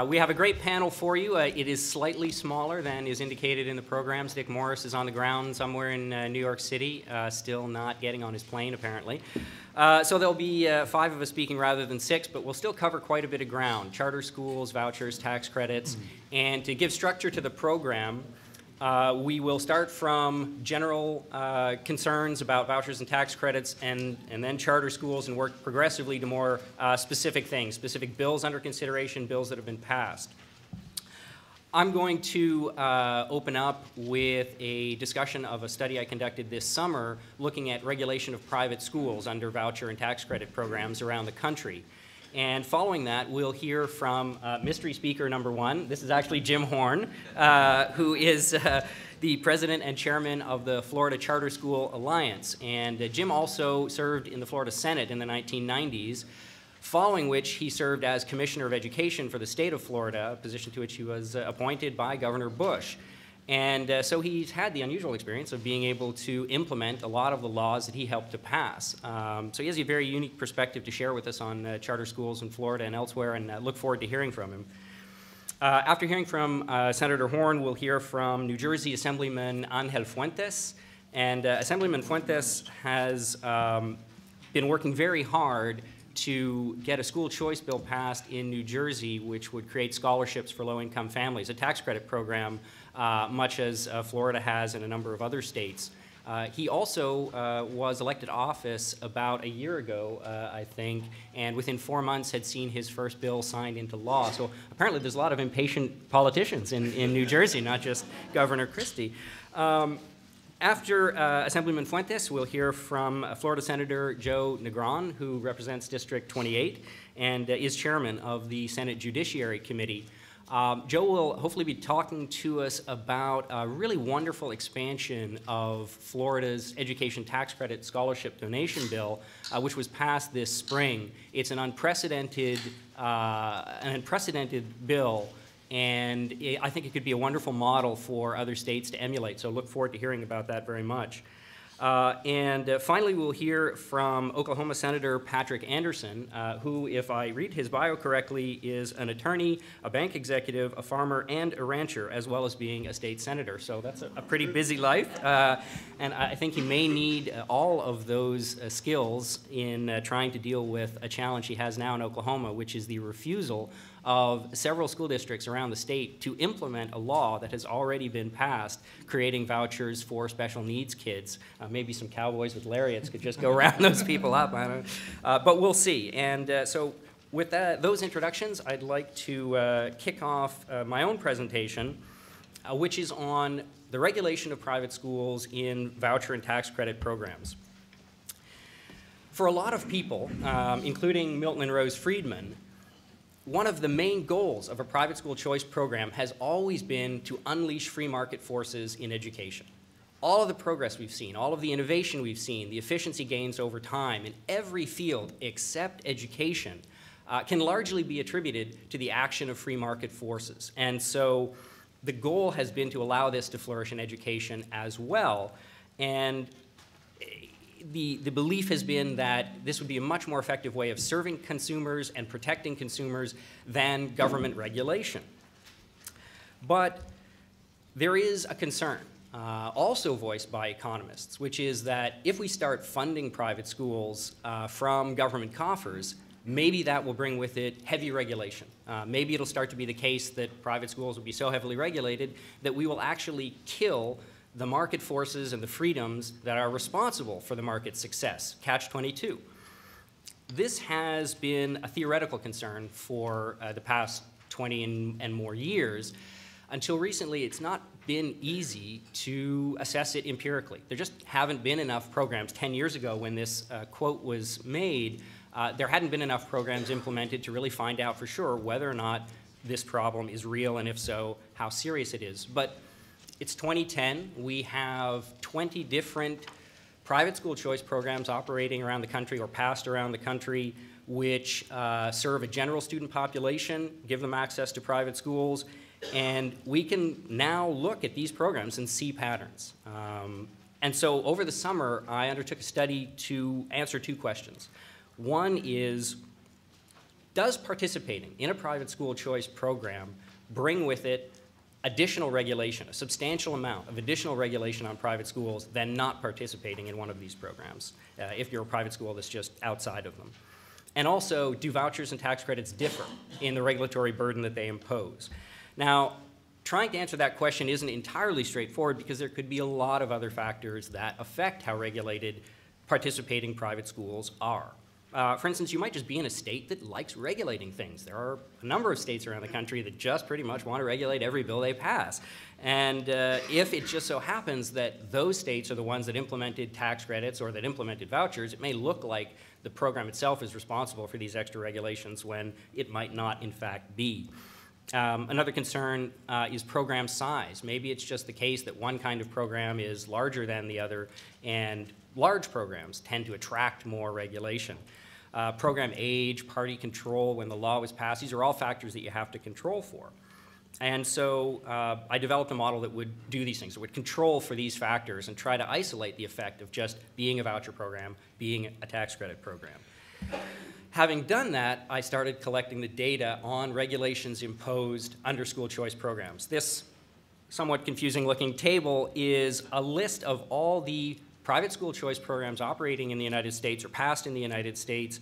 We have a great panel for you. It is slightly smaller than is indicated in the programs. Dick Morris is on the ground somewhere in New York City, still not getting on his plane, apparently. So there'll be 5 of us speaking rather than 6, but we'll still cover quite a bit of ground: charter schools, vouchers, tax credits. And to give structure to the program, we will start from general concerns about vouchers and tax credits and then charter schools, and work progressively to more specific things, specific bills under consideration, bills that have been passed. I'm going to open up with a discussion of a study I conducted this summer looking at regulation of private schools under voucher and tax credit programs around the country. And following that, we'll hear from mystery speaker number 1. This is actually Jim Horn, who is the president and chairman of the Florida Charter School Alliance. And Jim also served in the Florida Senate in the 1990s, following which he served as Commissioner of Education for the state of Florida, a position to which he was appointed by Governor Bush. And so he's had the unusual experience of being able to implement a lot of the laws that he helped to pass. So he has a very unique perspective to share with us on charter schools in Florida and elsewhere, and look forward to hearing from him. After hearing from Senator Horn, we'll hear from New Jersey Assemblyman Angel Fuentes. And Assemblyman Fuentes has been working very hard to get a school choice bill passed in New Jersey, which would create scholarships for low-income families, a tax credit program, much as Florida has in a number of other states. He also was elected office about a year ago, I think, and within 4 months had seen his first bill signed into law. So apparently there's a lot of impatient politicians in New Jersey, not just Governor Christie. After Assemblyman Fuentes, we'll hear from Florida Senator Joe Negron, who represents District 28 and is chairman of the Senate Judiciary Committee. Joe will hopefully be talking to us about a really wonderful expansion of Florida's education tax credit scholarship donation bill, which was passed this spring. It's an unprecedented bill, and I think it could be a wonderful model for other states to emulate, so look forward to hearing about that very much. Finally, we'll hear from Oklahoma Senator Patrick Anderson, who, if I read his bio correctly, is an attorney, a bank executive, a farmer, and a rancher, as well as being a state senator. So that's a pretty busy life, and I think he may need all of those skills in trying to deal with a challenge he has now in Oklahoma, which is the refusal of several school districts around the state to implement a law that has already been passed, creating vouchers for special needs kids. Maybe some cowboys with lariats could just go round those people up. I don't know. But we'll see. And so with those introductions, I'd like to kick off my own presentation, which is on the regulation of private schools in voucher and tax credit programs. For a lot of people, including Milton and Rose Friedman, one of the main goals of a private school choice program has always been to unleash free market forces in education. All of the progress we've seen, all of the innovation we've seen, the efficiency gains over time in every field except education can largely be attributed to the action of free market forces. And so the goal has been to allow this to flourish in education as well. And the belief has been that this would be a much more effective way of serving consumers and protecting consumers than government regulation. But there is a concern, also voiced by economists, which is that if we start funding private schools from government coffers, maybe that will bring with it heavy regulation. Maybe it'll start to be the case that private schools will be so heavily regulated that we will actually kill the market forces and the freedoms that are responsible for the market's success, catch-22. This has been a theoretical concern for the past 20 and more years. Until recently, it's not been easy to assess it empirically. There just haven't been enough programs. 10 years ago, when this quote was made, there hadn't been enough programs implemented to really find out for sure whether or not this problem is real, and if so, how serious it is. But it's 2010. We have 20 different private school choice programs operating around the country or passed around the country, which serve a general student population, give them access to private schools, and we can now look at these programs and see patterns. And so over the summer, I undertook a study to answer 2 questions. One is, Does participating in a private school choice program bring with it additional regulation, a substantial amount of additional regulation on private schools than not participating in one of these programs, if you're a private school that's just outside of them? And also, do vouchers and tax credits differ in the regulatory burden that they impose? Now, trying to answer that question isn't entirely straightforward because there could be a lot of other factors that affect how regulated participating private schools are. For instance, you might just be in a state that likes regulating things. There are a number of states around the country that just pretty much want to regulate every bill they pass. And if it just so happens that those states are the ones that implemented tax credits or that implemented vouchers, it may look like the program itself is responsible for these extra regulations when it might not, in fact, be. Another concern is program size. Maybe it's just the case that one kind of program is larger than the other, and large programs tend to attract more regulation. Program age, party control when the law was passed, these are all factors that you have to control for. And so I developed a model that would do these things. It would control for these factors and try to isolate the effect of just being a voucher program, being a tax credit program. Having done that, I started collecting the data on regulations imposed under school choice programs. This somewhat confusing looking table is a list of all the private school choice programs operating in the United States or passed in the United States.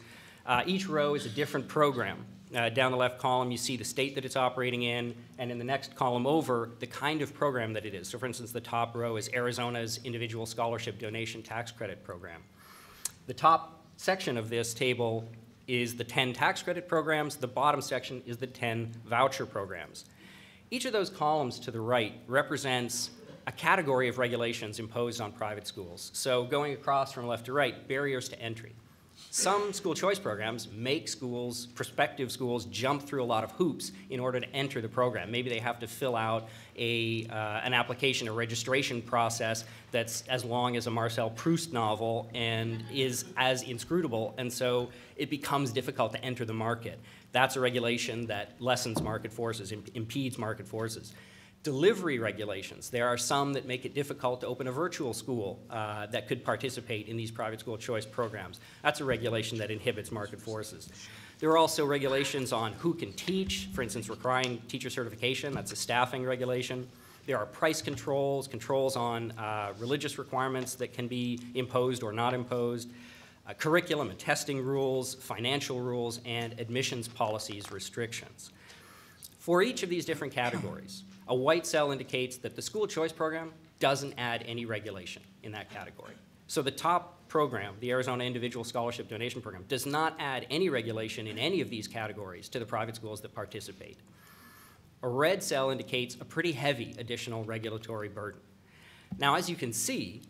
Each row is a different program. Down the left column, you see the state that it's operating in, and in the next column over, the kind of program that it is. So for instance, the top row is Arizona's Individual Scholarship Donation Tax Credit Program. The top section of this table is the 10 tax credit programs. The bottom section is the 10 voucher programs. Each of those columns to the right represents a category of regulations imposed on private schools. So going across from left to right, barriers to entry. Some school choice programs make schools, prospective schools, jump through a lot of hoops in order to enter the program. Maybe they have to fill out an application, a registration process that's as long as a Marcel Proust novel and is as inscrutable, and so it becomes difficult to enter the market. That's a regulation that lessens market forces, impedes market forces. Delivery regulations. There are some that make it difficult to open a virtual school that could participate in these private school choice programs. That's a regulation that inhibits market forces. There are also regulations on who can teach, for instance, requiring teacher certification. That's a staffing regulation. There are price controls, controls on religious requirements that can be imposed or not imposed, curriculum and testing rules, financial rules, and admissions policies restrictions. For each of these different categories, a white cell indicates that the school choice program doesn't add any regulation in that category. So the top program, the Arizona Individual Scholarship Donation Program, does not add any regulation in any of these categories to the private schools that participate. A red cell indicates a pretty heavy additional regulatory burden. Now, as you can see,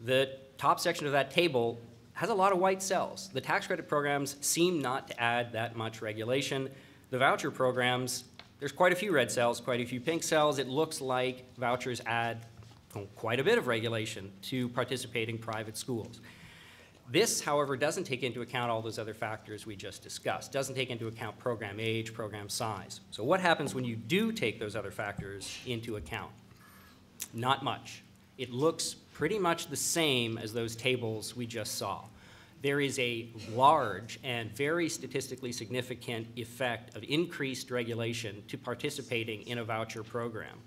the top section of that table has a lot of white cells. The tax credit programs seem not to add that much regulation. The voucher programs, there's quite a few red cells, quite a few pink cells. It looks like vouchers add quite a bit of regulation to participating private schools. This, however, doesn't take into account all those other factors we just discussed. Doesn't take into account program age, program size. So what happens when you do take those other factors into account? Not much. It looks pretty much the same as those tables we just saw. There is a large and very statistically significant effect of increased regulation to participating in a voucher program.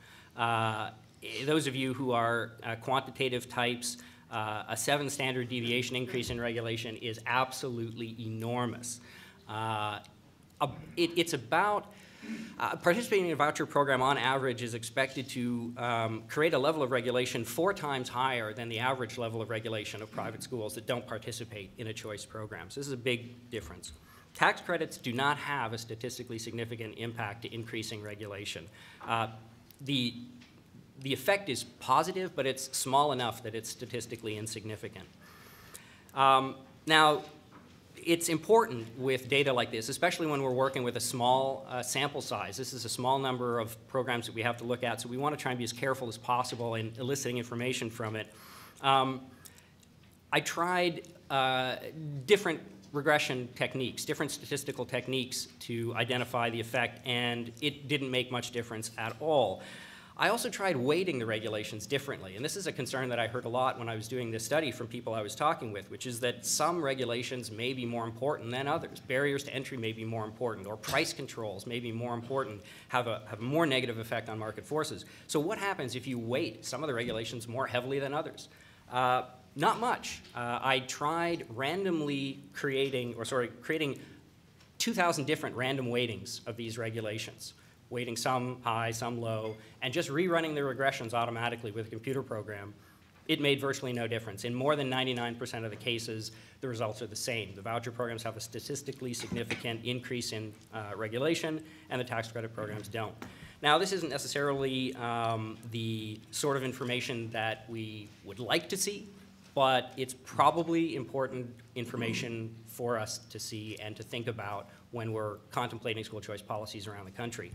Those of you who are quantitative types, a 7 standard deviation increase in regulation is absolutely enormous. It's about participating in a voucher program on average is expected to create a level of regulation 4 times higher than the average level of regulation of private schools that don't participate in a choice program. So this is a big difference. Tax credits do not have a statistically significant impact to increasing regulation. The effect is positive, but it's small enough that it's statistically insignificant. Now, it's important with data like this, especially when we're working with a small sample size. This is a small number of programs that we have to look at, so we want to try and be as careful as possible in eliciting information from it. I tried different regression techniques, different statistical techniques to identify the effect, and it didn't make much difference at all. I also tried weighting the regulations differently, and this is a concern that I heard a lot when I was doing this study from people I was talking with, which is that some regulations may be more important than others. Barriers to entry may be more important, or price controls may be more important, have a more negative effect on market forces. So what happens if you weight some of the regulations more heavily than others? Not much. I tried randomly creating 2,000 different random weightings of these regulations, weighting some high, some low, and just rerunning the regressions automatically with a computer program. It made virtually no difference. In more than 99% of the cases, the results are the same. The voucher programs have a statistically significant increase in regulation, and the tax credit programs don't. Now, this isn't necessarily the sort of information that we would like to see, but it's probably important information for us to see and to think about when we're contemplating school choice policies around the country.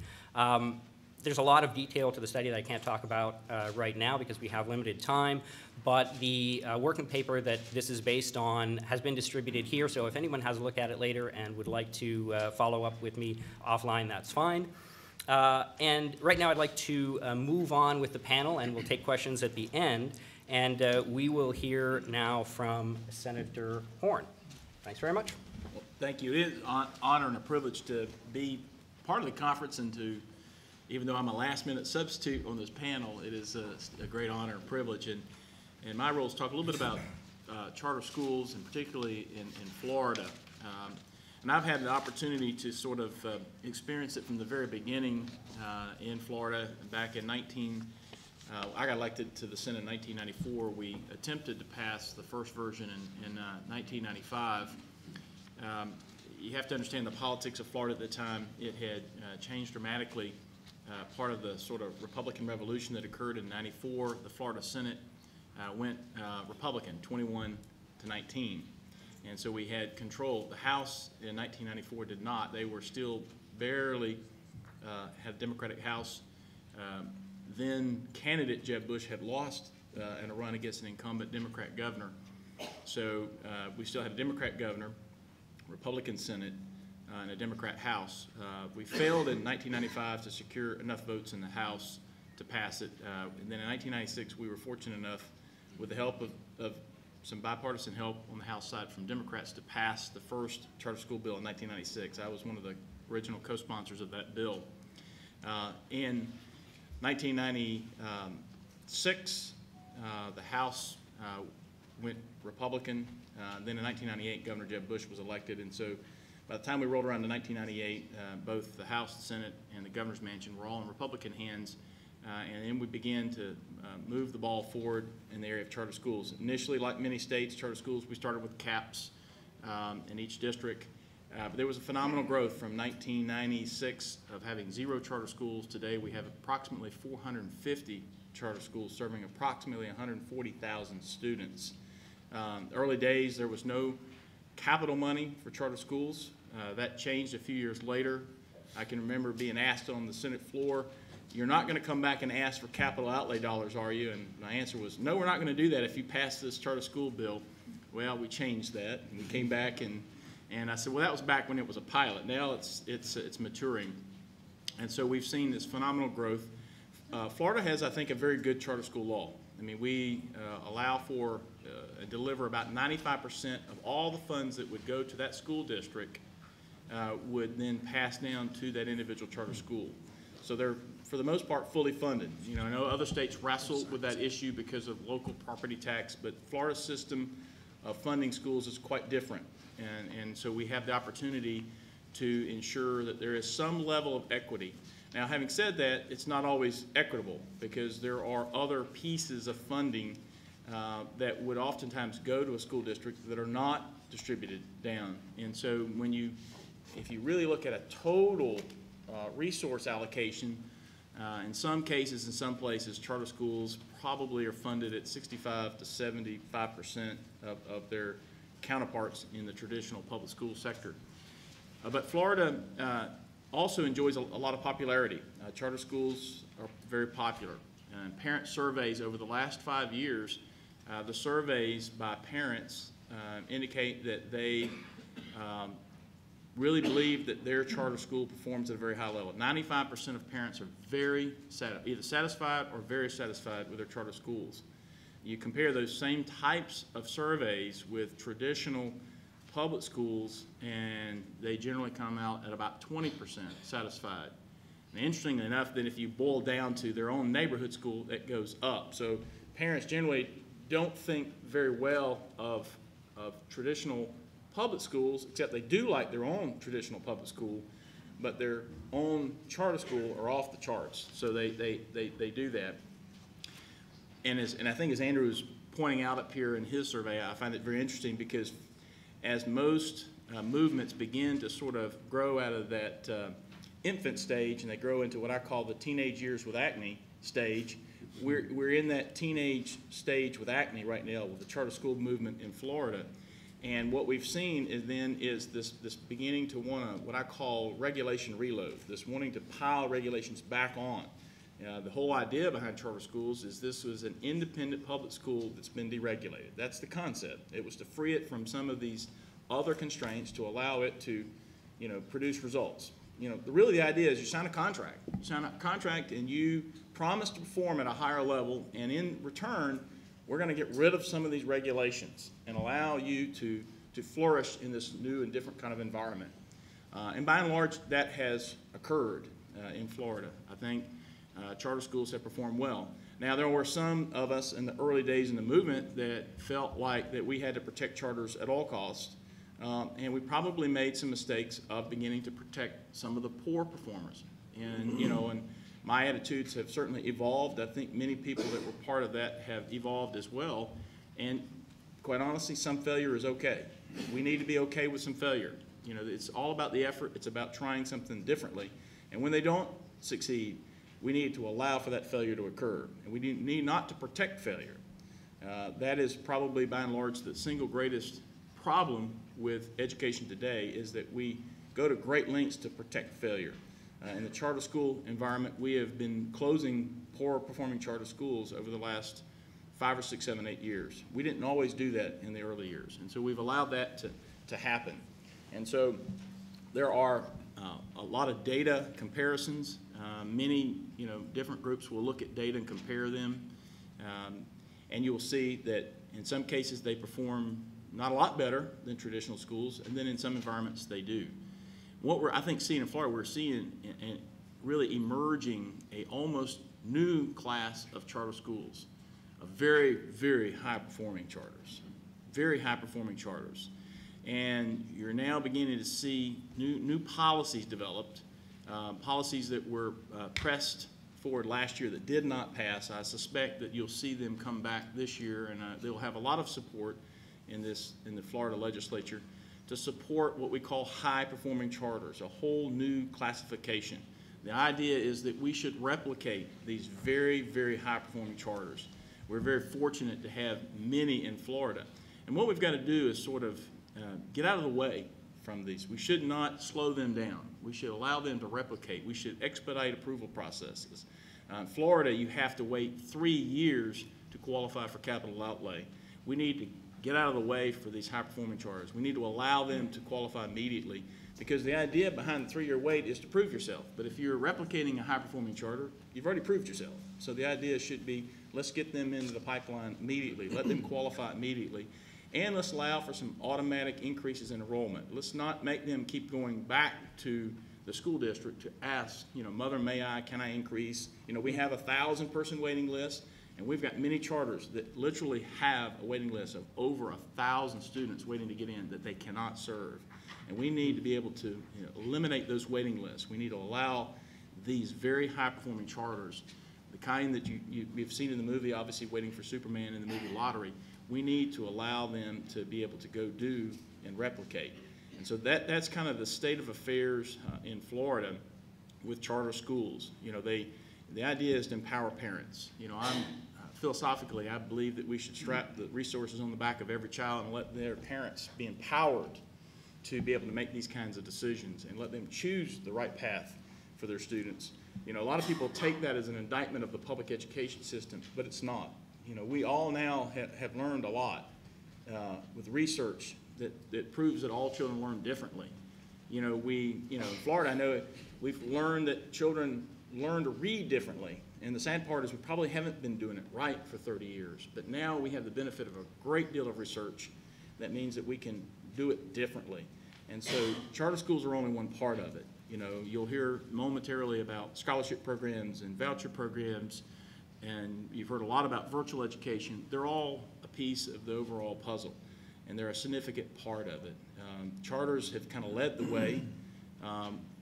There's a lot of detail to the study that I can't talk about right now because we have limited time, but the working paper that this is based on has been distributed here, so if anyone has a look at it later and would like to follow up with me offline, that's fine. And right now I'd like to move on with the panel, and we'll take questions at the end. And we will hear now from Senator Horn. Thanks very much. Well, thank you. It is an honor and a privilege to be part of the conference, and to, even though I'm a last-minute substitute on this panel, it is a great honor and privilege. And my role is to talk a little bit about charter schools, and particularly in Florida. And I've had the opportunity to sort of experience it from the very beginning in Florida. Back in I got elected to the Senate in 1994. We attempted to pass the first version in 1995. You have to understand the politics of Florida at the time. It had changed dramatically. Part of the sort of Republican revolution that occurred in '94, the Florida Senate went Republican, 21 to 19. And so we had control. The House in 1994 did not. They were still barely had a Democratic House. Then candidate Jeb Bush had lost in a run against an incumbent Democrat governor. So we still had a Democrat governor, Republican Senate, and a Democrat House. We failed in 1995 to secure enough votes in the House to pass it. And then in 1996, we were fortunate enough, with the help of some bipartisan help on the House side from Democrats, to pass the first charter school bill in 1996. I was one of the original co-sponsors of that bill. In 1996, the House went Republican. Then in 1998, Governor Jeb Bush was elected, and so by the time we rolled around to 1998, both the House, the Senate, and the governor's mansion were all in Republican hands, and then we began to move the ball forward in the area of charter schools. Initially, like many states, charter schools, we started with caps in each district. But there was a phenomenal growth from 1996 of having 0 charter schools. Today we have approximately 450 charter schools serving approximately 140,000 students. Early days there was no capital money for charter schools. That changed a few years later. I can remember being asked on the Senate floor, "You're not going to come back and ask for capital outlay dollars, are you?" And my answer was, "No, we're not going to do that if you pass this charter school bill." Well, we changed that, and we came back and I said, well, that was back when it was a pilot. Now it's maturing. And so we've seen this phenomenal growth. Florida has, I think, a very good charter school law. I mean, we allow for and deliver about 95% of all the funds that would go to that school district would then pass down to that individual charter school. So they're, for the most part, fully funded. You know, I know other states wrestle with that issue because of local property tax, but Florida's system of funding schools is quite different. And so we have the opportunity to ensure that there is some level of equity. Now, having said that, it's not always equitable because there are other pieces of funding that would oftentimes go to a school district that are not distributed down. And so if you really look at a total resource allocation, in some cases, in some places, charter schools probably are funded at 65 to 75% of their counterparts in the traditional public school sector. But Florida also enjoys a lot of popularity. Charter schools are very popular. And parent surveys over the last 5 years, the surveys by parents indicate that they really believe that their charter school performs at a very high level. 95% of parents are either satisfied or very satisfied with their charter schools. You compare those same types of surveys with traditional public schools, and they generally come out at about 20% satisfied. And interestingly enough, then if you boil down to their own neighborhood school, that goes up. So parents generally don't think very well of traditional public schools, except they do like their own traditional public school, but their own charter school are off the charts. So they do that. And I think as Andrew was pointing out up here in his survey, I find it very interesting because as most movements begin to sort of grow out of that infant stage and they grow into what I call the teenage years with acne stage, we're in that teenage stage with acne right now with the charter school movement in Florida. And what we've seen is this beginning to want to, what I call regulation reload, this wanting to pile regulations back on. The whole idea behind charter schools is this was an independent public school that's been deregulated. That's the concept. It was to free it from some of these other constraints to allow it to, produce results. Really the idea is you sign a contract. You sign a contract and you promise to perform at a higher level, and in return, we're going to get rid of some of these regulations and allow you to flourish in this new and different kind of environment. And by and large, that has occurred in Florida. I think charter schools have performed well. Now, there were some of us in the early days in the movement that felt like that we had to protect charters at all costs, and we probably made some mistakes of beginning to protect some of the poor performers. And, and my attitudes have certainly evolved. I think many people that were part of that have evolved as well. And quite honestly, some failure is okay. We need to be okay with some failure. It's all about the effort. It's about trying something differently. And when they don't succeed, we need to allow for that failure to occur. And we need not to protect failure. That is probably, by and large, the single greatest problem with education today is that we go to great lengths to protect failure. In the charter school environment, we have been closing poor performing charter schools over the last 5 or 6, 7, 8 years. We didn't always do that in the early years, and so we've allowed that to happen. And so there are a lot of data comparisons. Many different groups will look at data and compare them, and you will see that in some cases they perform not a lot better than traditional schools, and then in some environments they do. What we're, I think, seeing in Florida, we're seeing really emerging a almost new class of charter schools, of very, very high-performing charters, very high-performing charters. And you're now beginning to see new policies developed, policies that were pressed forward last year that did not pass. I suspect that you'll see them come back this year, and they'll have a lot of support in the Florida legislature to support what we call high-performing charters, a whole new classification. The idea is that we should replicate these very, very high-performing charters. We're very fortunate to have many in Florida. And what we've got to do is sort of get out of the way from these. We should not slow them down. We should allow them to replicate. We should expedite approval processes. In Florida, you have to wait 3 years to qualify for capital outlay. We need to get out of the way for these high-performing charters. We need to allow them to qualify immediately, because the idea behind the 3-year wait is to prove yourself. But if you're replicating a high-performing charter, you've already proved yourself. So the idea should be, let's get them into the pipeline immediately. Let them qualify immediately. And let's allow for some automatic increases in enrollment. Let's not make them keep going back to the school district to ask, Mother, may I, can I increase? We have a 1,000-person waiting list. And we've got many charters that literally have a waiting list of over 1,000 students waiting to get in that they cannot serve. And we need to be able to eliminate those waiting lists. We need to allow these very high-performing charters, the kind that you've seen in the movie, obviously Waiting for Superman in the movie Lottery, we need to allow them to be able to go do and replicate. And so that's kind of the state of affairs in Florida with charter schools. The idea is to empower parents. Philosophically, I believe that we should strap the resources on the back of every child and let their parents be empowered to be able to make these kinds of decisions and let them choose the right path for their students. A lot of people take that as an indictment of the public education system, but it's not. We all now have learned a lot with research that proves that all children learn differently. In Florida, I know we've learned that children learn to read differently. And the sad part is we probably haven't been doing it right for 30 years. But now we have the benefit of a great deal of research that means that we can do it differently. And so charter schools are only one part of it. You'll hear momentarily about scholarship programs and voucher programs, and you've heard a lot about virtual education. They're all a piece of the overall puzzle, and they're a significant part of it. Charters have kind of led the way.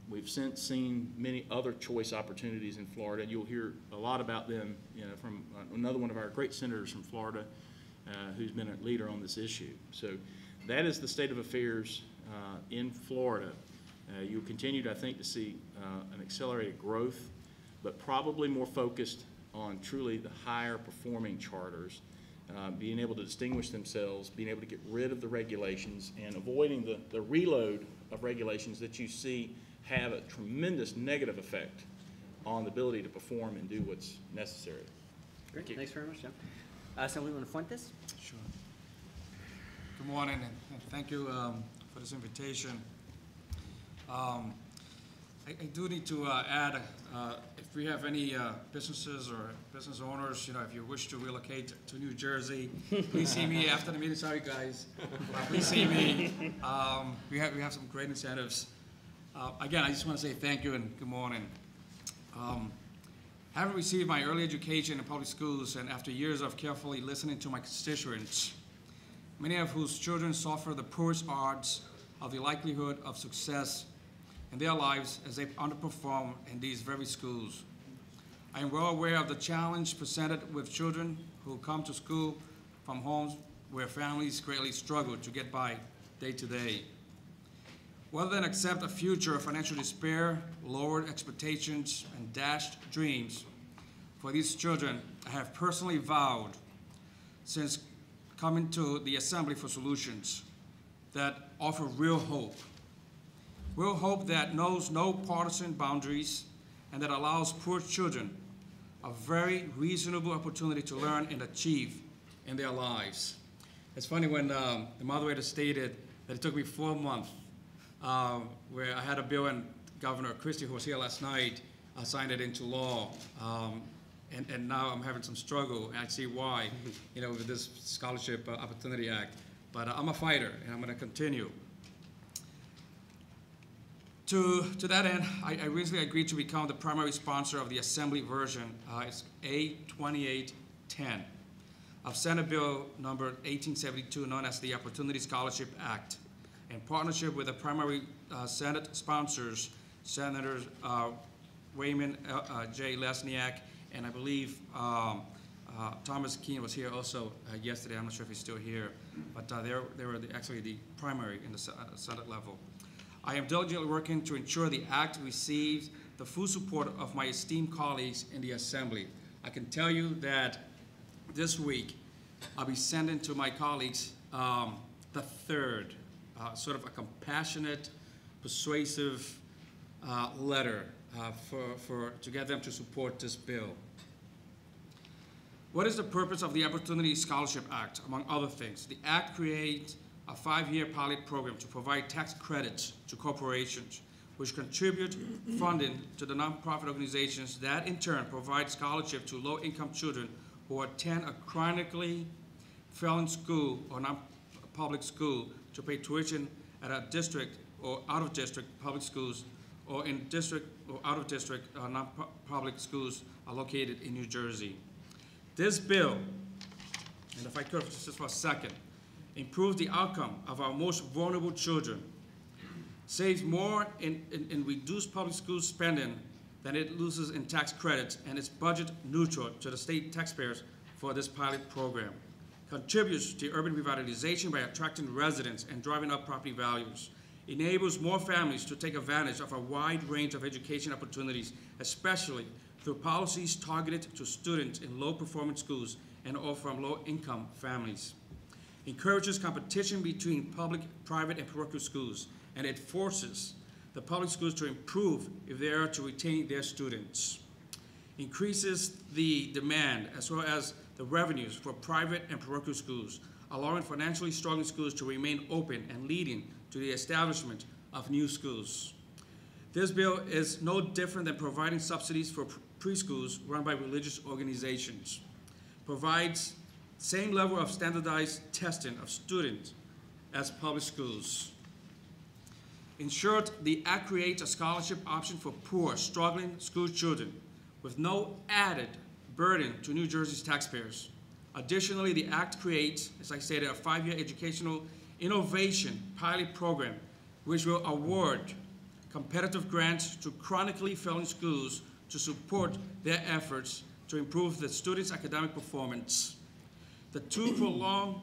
We've since seen many other choice opportunities in Florida, and you'll hear a lot about them from another one of our great senators from Florida who's been a leader on this issue. So that is the state of affairs in Florida. You'll continue, I think, to see an accelerated growth, but probably more focused on truly the higher performing charters, being able to distinguish themselves, being able to get rid of the regulations, and avoiding the reload of regulations that you see have a tremendous negative effect on the ability to perform and do what's necessary. Great. Thanks very much, John. Assemblyman Fuentes? Sure. Good morning, and thank you for this invitation. I do need to add, if we have any businesses or business owners, if you wish to relocate to New Jersey, please see me after the meeting. Sorry, guys. Please see me. We have some great incentives. Again, I just want to say thank you and good morning. Having received my early education in public schools and after years of carefully listening to my constituents, many of whose children suffer the poorest odds of the likelihood of success in their lives as they underperform in these very schools, I am well aware of the challenge presented with children who come to school from homes where families greatly struggle to get by day to day. Rather than accept a future of financial despair, lowered expectations, and dashed dreams for these children, I have personally vowed since coming to the Assembly for solutions that offer real hope that knows no partisan boundaries and that allows poor children a very reasonable opportunity to learn and achieve in their lives. It's funny when the moderator stated that it took me 4 months where I had a bill and Governor Christie, who was here last night, signed it into law. And now I'm having some struggle, and I see why, with this Scholarship Opportunity Act. But I'm a fighter, and I'm going to continue. To that end, I recently agreed to become the primary sponsor of the Assembly version, it's A2810, of Senate Bill number 1872, known as the Opportunity Scholarship Act, in partnership with the primary Senate sponsors, Senators Raymond J. Lesniak, and I believe Thomas Keene was here also yesterday. I'm not sure if he's still here, but they were actually the primary in the Senate level. I am diligently working to ensure the Act receives the full support of my esteemed colleagues in the Assembly. I can tell you that this week I'll be sending to my colleagues the third, sort of a compassionate, persuasive letter to get them to support this bill. What is the purpose of the Opportunity Scholarship Act? Among other things, the Act creates a 5-year pilot program to provide tax credits to corporations, which contribute funding to the nonprofit organizations that in turn provide scholarship to low-income children who attend a chronically failing school or non-public school to pay tuition at a district or out-of-district public schools, or in district or out-of-district non-public schools are located in New Jersey. This bill, and if I could just for a second, improves the outcome of our most vulnerable children, saves more in reduced public school spending than it loses in tax credits, and is budget neutral to the state taxpayers for this pilot program, contributes to urban revitalization by attracting residents and driving up property values, enables more families to take advantage of a wide range of education opportunities, especially through policies targeted to students in low-performing schools and or from low-income families, encourages competition between public, private, and parochial schools, and it forces the public schools to improve if they are to retain their students, increases the demand as well as the revenues for private and parochial schools, allowing financially struggling schools to remain open and leading to the establishment of new schools. This bill is no different than providing subsidies for preschools run by religious organizations. Provides same level of standardized testing of students as public schools. In short, the Act creates a scholarship option for poor, struggling school children with no added burden to New Jersey's taxpayers. Additionally, the Act creates, as I stated, a 5-year educational innovation pilot program which will award competitive grants to chronically failing schools to support their efforts to improve the students' academic performance. The two-pronged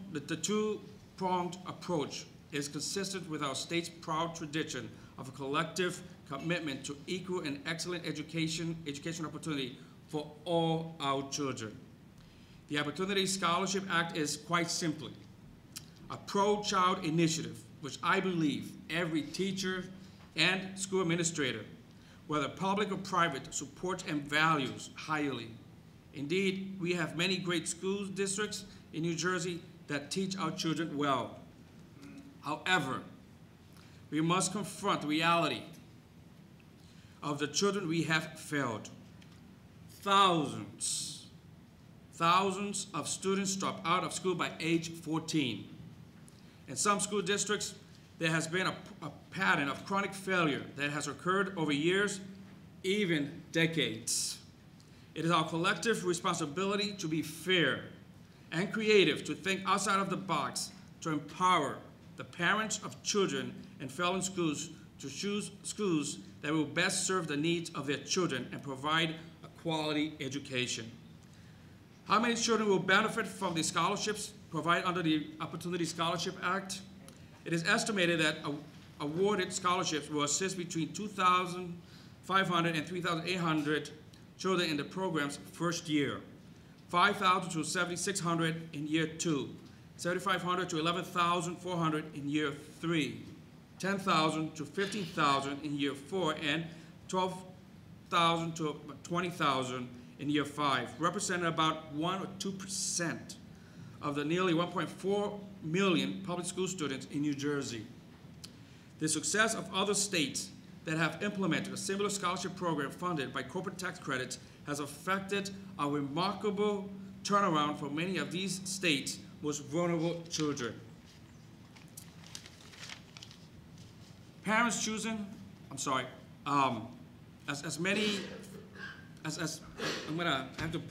approach is consistent with our state's proud tradition of a collective commitment to equal and excellent education opportunity for all our children. The Opportunity Scholarship Act is quite simply a pro-child initiative, which I believe every teacher and school administrator, whether public or private, supports and values highly. Indeed, we have many great school districts in New Jersey that teach our children well. However, we must confront the reality of the children we have failed. Thousands of students drop out of school by age 14. In some school districts, there has been a pattern of chronic failure that has occurred over years, even decades. It is our collective responsibility to be fair and creative, to think outside of the box, to empower the parents of children in failing schools to choose schools that will best serve the needs of their children and provide a quality education. How many children will benefit from the scholarships provided under the Opportunity Scholarship Act? It is estimated that awarded scholarships will assist between 2,500 and 3,800 children in the program's first year, 5,000 to 7,600 in year 2, 7,500 to 11,400 in year 3, 10,000 to 15,000 in year 4, and 12,000 to 20,000 in year 5, representing about 1 or 2% of the nearly 1.4 million public school students in New Jersey. The success of other states that have implemented a similar scholarship program funded by corporate tax credits has affected a remarkable turnaround for many of these states' most vulnerable children. Parents choosing, as I'm gonna have to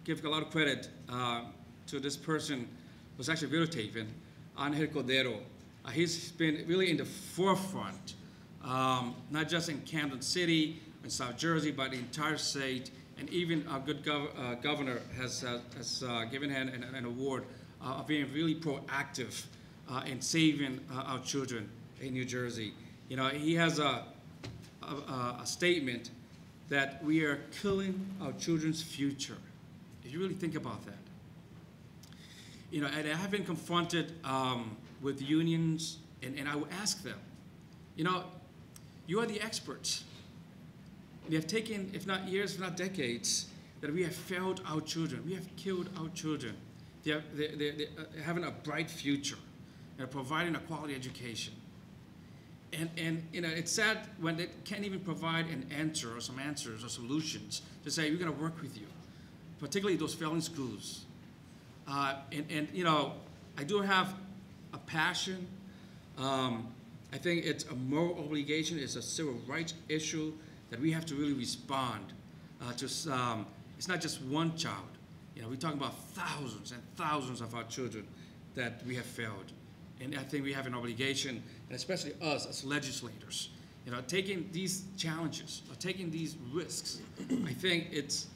give a lot of credit to this person who's actually videotaping, Angel Cordero. He's been really in the forefront, not just in Camden City and South Jersey, but the entire state, and even our good governor has given him an award of being really proactive in saving our children in New Jersey. You know, he has a statement that we are killing our children's future. If you really think about that. You know, and I have been confronted with unions, and I will ask them, you know, you are the experts. We have taken, if not years, if not decades, that we have failed our children. We have killed our children. They're having a bright future. They're providing a quality education. And you know, it's sad when they can't even provide an answer or some answers or solutions to say, we're going to work with you, particularly those failing schools. And you know, I do have a passion. I think it's a moral obligation. It's a civil rights issue that we have to really respond to. It's not just one child. You know, we're talking about thousands and thousands of our children that we have failed. And I think we have an obligation, and especially us as legislators, you know, taking these challenges, or taking these risks, I think it's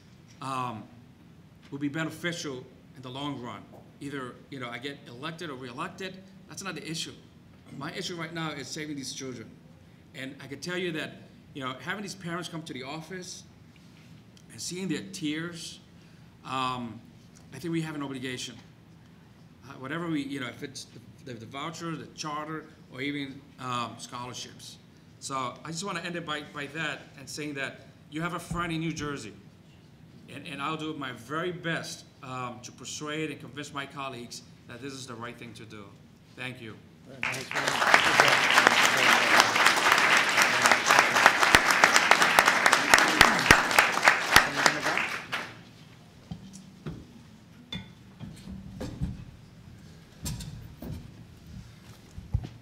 will be beneficial in the long run. Either, you know, I get elected or reelected, that's not the issue. My issue right now is saving these children. And I can tell you that, you know, having these parents come to the office and seeing their tears, I think we have an obligation. Whatever we, you know, if it's the voucher, the charter, or even scholarships. So I just want to end it by that and saying that you have a friend in New Jersey, and I'll do my very best to persuade and convince my colleagues that this is the right thing to do. Thank you. Thanks very much.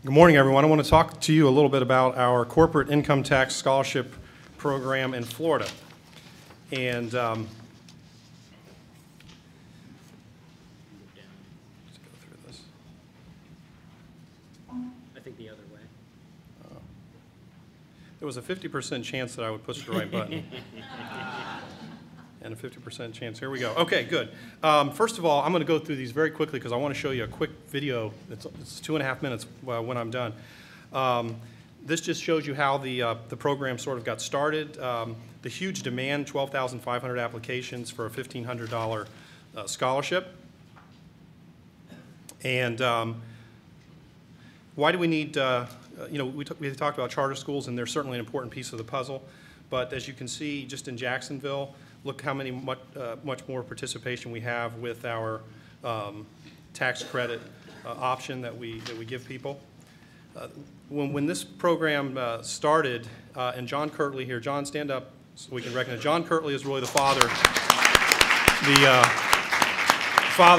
Good morning, everyone. I want to talk to you a little bit about our corporate income tax scholarship program in Florida. And let's go through this. I think the other way. There was a 50% chance that I would push the right button. And a 50% chance. Here we go. Okay, good. First of all, I'm going to go through these very quickly because I want to show you a quick video. It's 2.5 minutes when I'm done. This just shows you how the program sort of got started. The huge demand, 12,500 applications for a $1,500 scholarship. And why do we need, we talked about charter schools, and they're certainly an important piece of the puzzle. But as you can see, just in Jacksonville, look how much more participation we have with our tax credit option that we give people. When this program started, and John Kirtley here, John, stand up so we can recognize. John Kirtley is really the father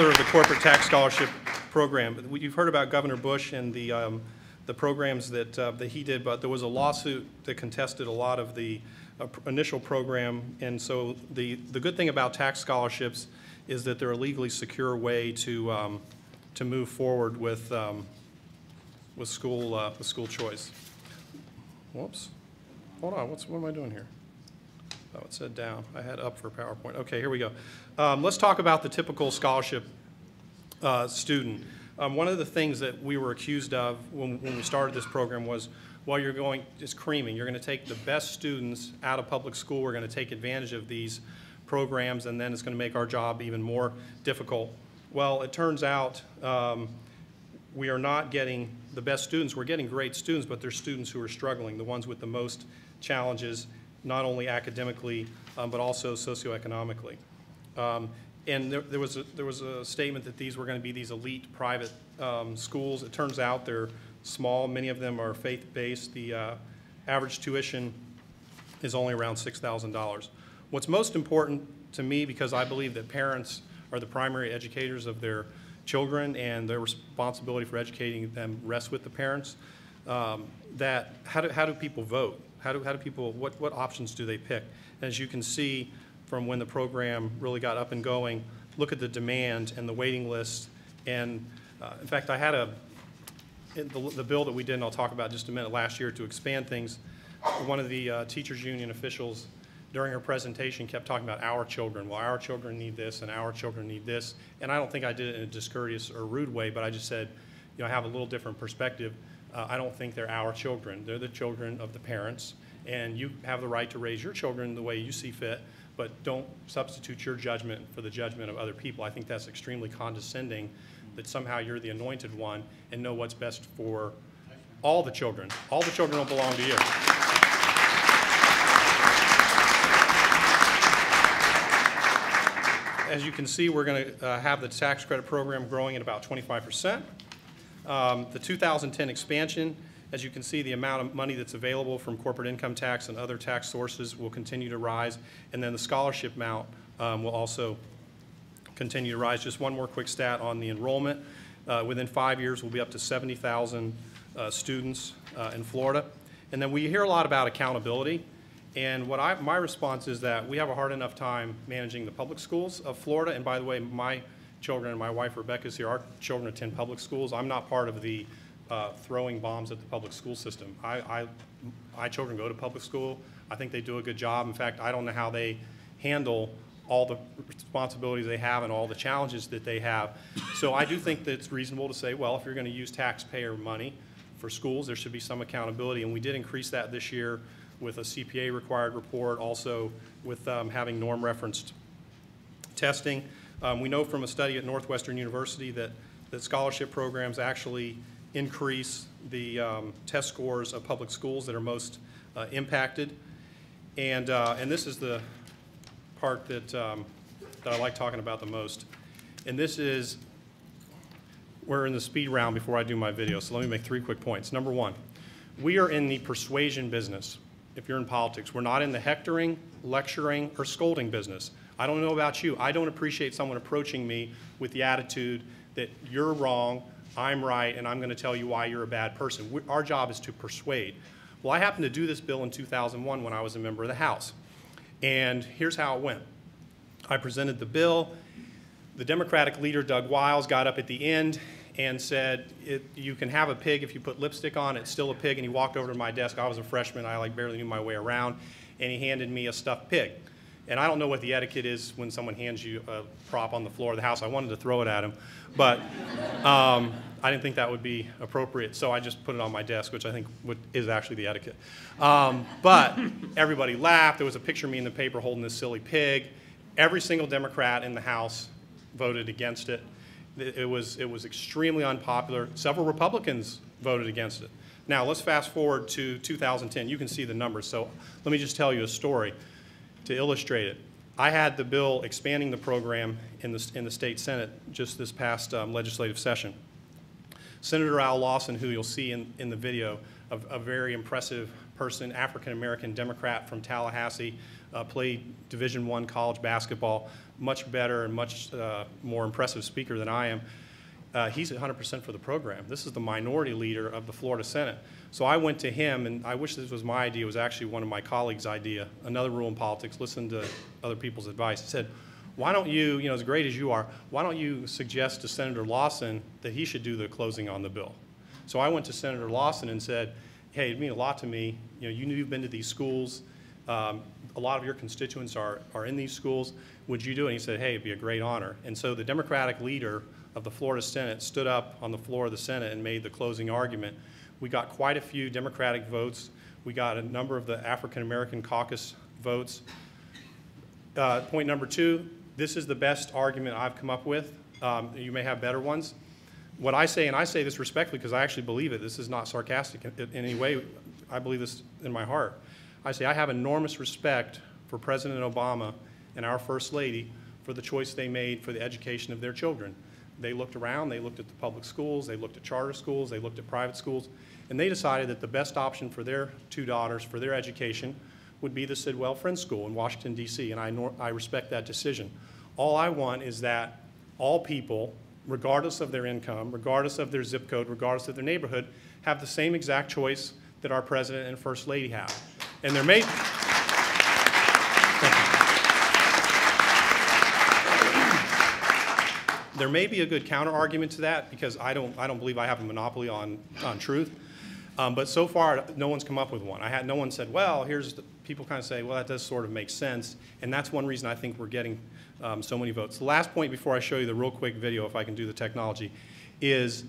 of the corporate tax scholarship program. You've heard about Governor Bush and the programs that he did, but there was a lawsuit that contested a lot of the initial program, and so the good thing about tax scholarships is that they're a legally secure way to move forward with school choice. Whoops, hold on. What am I doing here? Oh, it said down. I had up for PowerPoint. Okay, here we go. Let's talk about the typical scholarship student. One of the things that we were accused of when we started this program was, well, it's creaming. You're going to take the best students out of public school. We're going to take advantage of these programs, and then it's going to make our job even more difficult. Well, it turns out we are not getting the best students. We're getting great students, but they're students who are struggling, the ones with the most challenges, not only academically, but also socioeconomically. And there was a statement that these were going to be these elite private schools. It turns out they're small. Many of them are faith-based. The average tuition is only around $6,000. What's most important to me, because I believe that parents are the primary educators of their children and their responsibility for educating them rests with the parents, that how do people vote? How do people, what options do they pick? And as you can see from when the program really got up and going, look at the demand and the waiting list. And in fact, I had the bill that we did, and I'll talk about in just a minute, last year to expand things. One of the teachers union officials during her presentation kept talking about our children. Well, our children need this and our children need this. And I don't think I did it in a discourteous or rude way, but I just said, I have a little different perspective. I don't think they're our children. They're the children of the parents, and you have the right to raise your children the way you see fit, but don't substitute your judgment for the judgment of other people. I think that's extremely condescending, that somehow you're the anointed one and know what's best for all the children. All the children don't belong to you. As you can see, we're going to have the tax credit program growing at about 25%. The 2010 expansion, as you can see, the amount of money that's available from corporate income tax and other tax sources will continue to rise, and then the scholarship amount will also continue to rise. Just one more quick stat on the enrollment. Within 5 years, we'll be up to 70,000 students in Florida. And then we hear a lot about accountability. And my response is that we have a hard enough time managing the public schools of Florida. And by the way, my children and my wife Rebecca's here. Our children attend public schools. I'm not part of the throwing bombs at the public school system. My children go to public school. I think they do a good job. In fact, I don't know how they handle all the responsibilities they have and all the challenges that they have. So I do think that it's reasonable to say, well, if you're going to use taxpayer money for schools, there should be some accountability. And we did increase that this year with a CPA required report, also with having norm referenced testing. We know from a study at Northwestern University that scholarship programs actually increase the test scores of public schools that are most impacted. And this is the part that I like talking about the most. And this is, we're in the speed round before I do my video, so let me make 3 quick points. Number one, we are in the persuasion business. If you're in politics, we're not in the hectoring, lecturing, or scolding business. I don't know about you. I don't appreciate someone approaching me with the attitude that you're wrong, I'm right, and I'm going to tell you why you're a bad person. Our job is to persuade. Well, I happened to do this bill in 2001 when I was a member of the House. And here's how it went. I presented the bill. The Democratic leader, Doug Wiles, got up at the end and said, you can have a pig if you put lipstick on, it's still a pig. And he walked over to my desk. I was a freshman. I barely knew my way around. And he handed me a stuffed pig. And I don't know what the etiquette is when someone hands you a prop on the floor of the House. I wanted to throw it at him, but I didn't think that would be appropriate, so I just put it on my desk, which I think is actually the etiquette. But everybody laughed. There was a picture of me in the paper holding this silly pig. Every single Democrat in the House voted against it. It was extremely unpopular. Several Republicans voted against it. Now, let's fast forward to 2010. You can see the numbers, so let me just tell you a story to illustrate it. I had the bill expanding the program in the state Senate just this past legislative session. Senator Al Lawson, who you'll see in the video, a very impressive person, African-American Democrat from Tallahassee, played Division I college basketball, much better and much more impressive speaker than I am. He's 100% for the program. This is the minority leader of the Florida Senate. So I went to him, and I wish this was my idea. It was actually one of my colleagues' idea. Another rule in politics, listen to other people's advice. He said, why don't you, as great as you are, why don't you suggest to Senator Lawson that he should do the closing on the bill? So I went to Senator Lawson and said, hey, it'd mean a lot to me. You've been to these schools. A lot of your constituents are in these schools. Would you do it? And he said, hey, it'd be a great honor. And so the Democratic leader of the Florida Senate stood up on the floor of the Senate and made the closing argument. We got quite a few Democratic votes. We got a number of the African American caucus votes. Point number two, this is the best argument I've come up with. You may have better ones. What I say, and I say this respectfully because I actually believe it, this is not sarcastic in any way, I believe this in my heart. I say I have enormous respect for President Obama and our First Lady for the choice they made for the education of their children. They looked around, they looked at the public schools, they looked at charter schools, they looked at private schools, and they decided that the best option for their two daughters, for their education, would be the Sidwell Friends School in Washington, D.C., and I respect that decision. All I want is that all people, regardless of their income, regardless of their zip code, regardless of their neighborhood, have the same exact choice that our President and First Lady have. And there may... There may be a good counter-argument to that because I don't believe I have a monopoly on truth. But so far, no one's come up with one. No one said, well, people kind of say, well, that does sort of make sense. And that's one reason I think we're getting so many votes. The last point before I show you the real quick video, if I can do the technology, is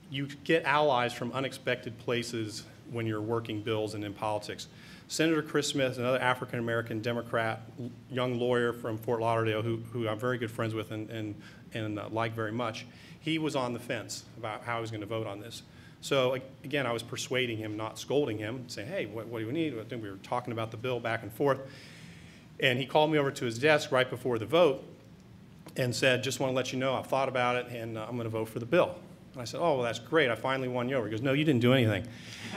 you get allies from unexpected places when you're working bills and in politics. Senator Chris Smith, another African-American Democrat, young lawyer from Fort Lauderdale who I'm very good friends with and like very much, he was on the fence about how he was going to vote on this. So again, I was persuading him, not scolding him, saying, hey, what do we need? I think we were talking about the bill back and forth. And he called me over to his desk right before the vote and said, just want to let you know I've thought about it and I'm going to vote for the bill. And I said, oh, well, that's great. I finally won you over. He goes, no, you didn't do anything.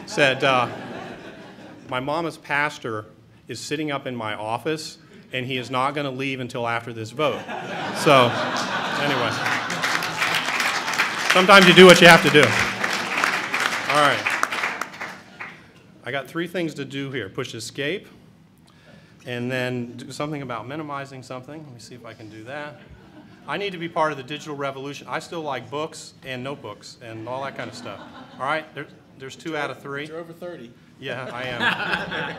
Said, my mama's pastor is sitting up in my office, and he is not going to leave until after this vote. So, anyway, sometimes you do what you have to do. All right. I got 3 things to do here. Push escape, and then do something about minimizing something. Let me see if I can do that. I need to be part of the digital revolution. I still like books and notebooks and all that kind of stuff. All right, there's 2 out of 3. You're over 30. Yeah, I am.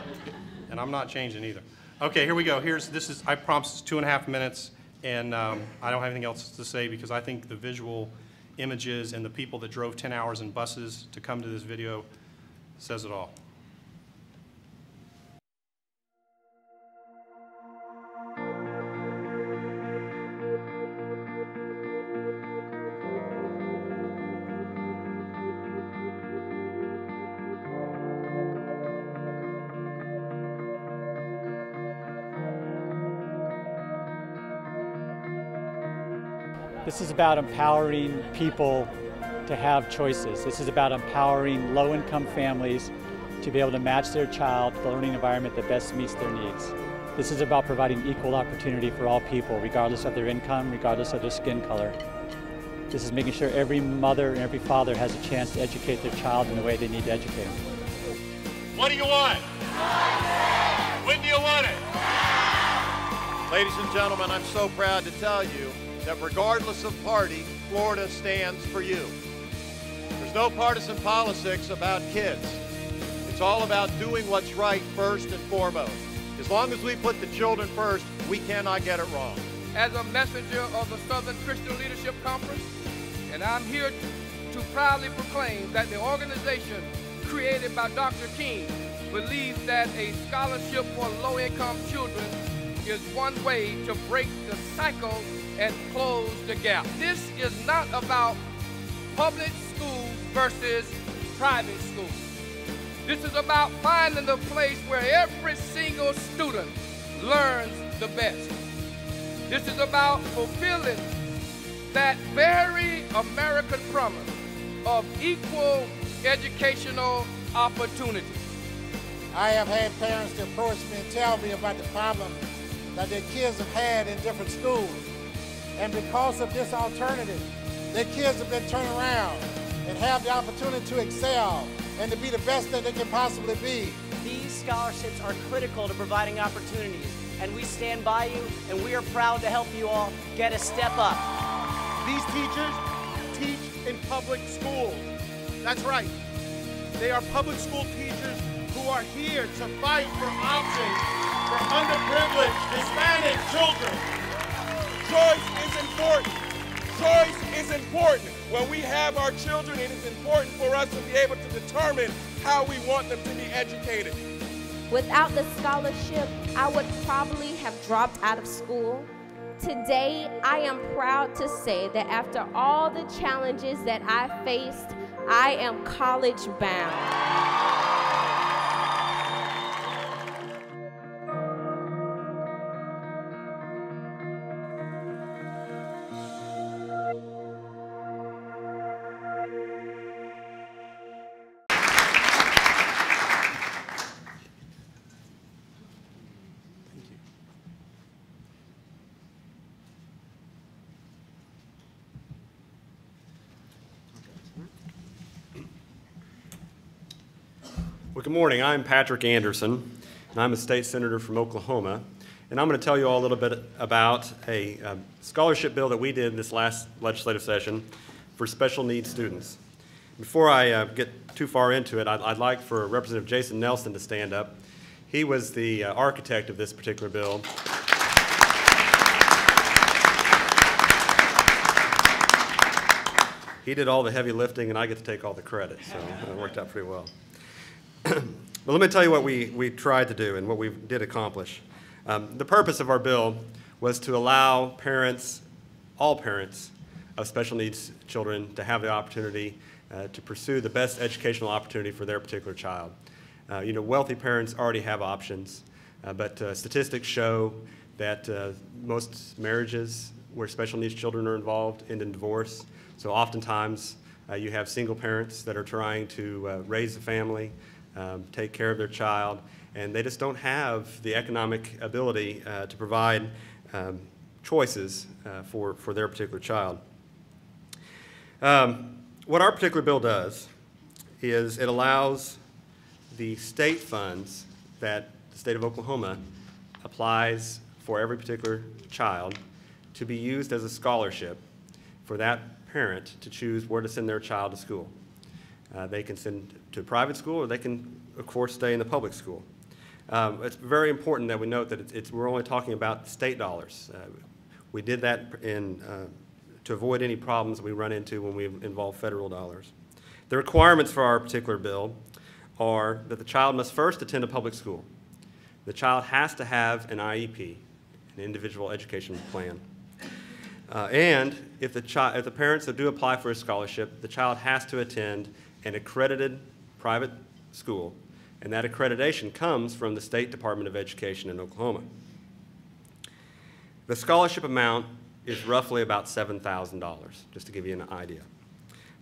And I'm not changing either. Okay, here we go. I promise 2.5 minutes, and I don't have anything else to say because I think the visual images and the people that drove 10 hours in buses to come to this video says it all. This is about empowering people to have choices. This is about empowering low-income families to be able to match their child to the learning environment that best meets their needs. This is about providing equal opportunity for all people, regardless of their income, regardless of their skin color. This is making sure every mother and every father has a chance to educate their child in the way they need to educate them. What do you want? When do you want it? Ladies and gentlemen, I'm so proud to tell you that regardless of party, Florida stands for you. There's no partisan politics about kids. It's all about doing what's right first and foremost. As long as we put the children first, we cannot get it wrong. As a messenger of the Southern Christian Leadership Conference, and I'm here to proudly proclaim that the organization created by Dr. King believes that a scholarship for low-income children is one way to break the cycle and close the gap. This is not about public schools versus private schools. This is about finding the place where every single student learns the best. This is about fulfilling that very American promise of equal educational opportunity. I have had parents that approach me and tell me about the problem that their kids have had in different schools. And because of this alternative, their kids have been turned around and have the opportunity to excel and to be the best that they can possibly be. These scholarships are critical to providing opportunities, and we stand by you, and we are proud to help you all get a step up. These teachers teach in public schools. That's right. They are public school teachers who are here to fight for options for underprivileged Hispanic children. Choice is important. Choice is important. When we have our children, it is important for us to be able to determine how we want them to be educated. Without the scholarship, I would probably have dropped out of school. Today, I am proud to say that after all the challenges that I faced, I am college bound. Well, good morning. I'm Patrick Anderson, and I'm a state senator from Oklahoma. And I'm going to tell you all a little bit about a scholarship bill that we did this last legislative session for special needs students. Before I get too far into it, I'd like for Representative Jason Nelson to stand up. He was the architect of this particular bill. He did all the heavy lifting, and I get to take all the credit, so it worked out pretty well. But let me tell you what we tried to do and what we did accomplish. The purpose of our bill was to allow parents, all parents of special needs children, to have the opportunity to pursue the best educational opportunity for their particular child. You know, wealthy parents already have options, but statistics show that most marriages where special needs children are involved end in divorce. So oftentimes you have single parents that are trying to raise a family, take care of their child, and they just don't have the economic ability to provide choices for their particular child. What our particular bill does is it allows the state funds that the state of Oklahoma applies for every particular child to be used as a scholarship for that parent to choose where to send their child to school. They can send to a private school, or they can, of course, stay in the public school. It's very important that we note that we're only talking about state dollars. We did that to avoid any problems we run into when we involve federal dollars. The requirements for our particular bill are that the child must first attend a public school. The child has to have an IEP, an individual education plan. And if the parents that do apply for a scholarship, the child has to attend an accredited private school, and that accreditation comes from the State Department of Education in Oklahoma. The scholarship amount is roughly about $7,000, just to give you an idea.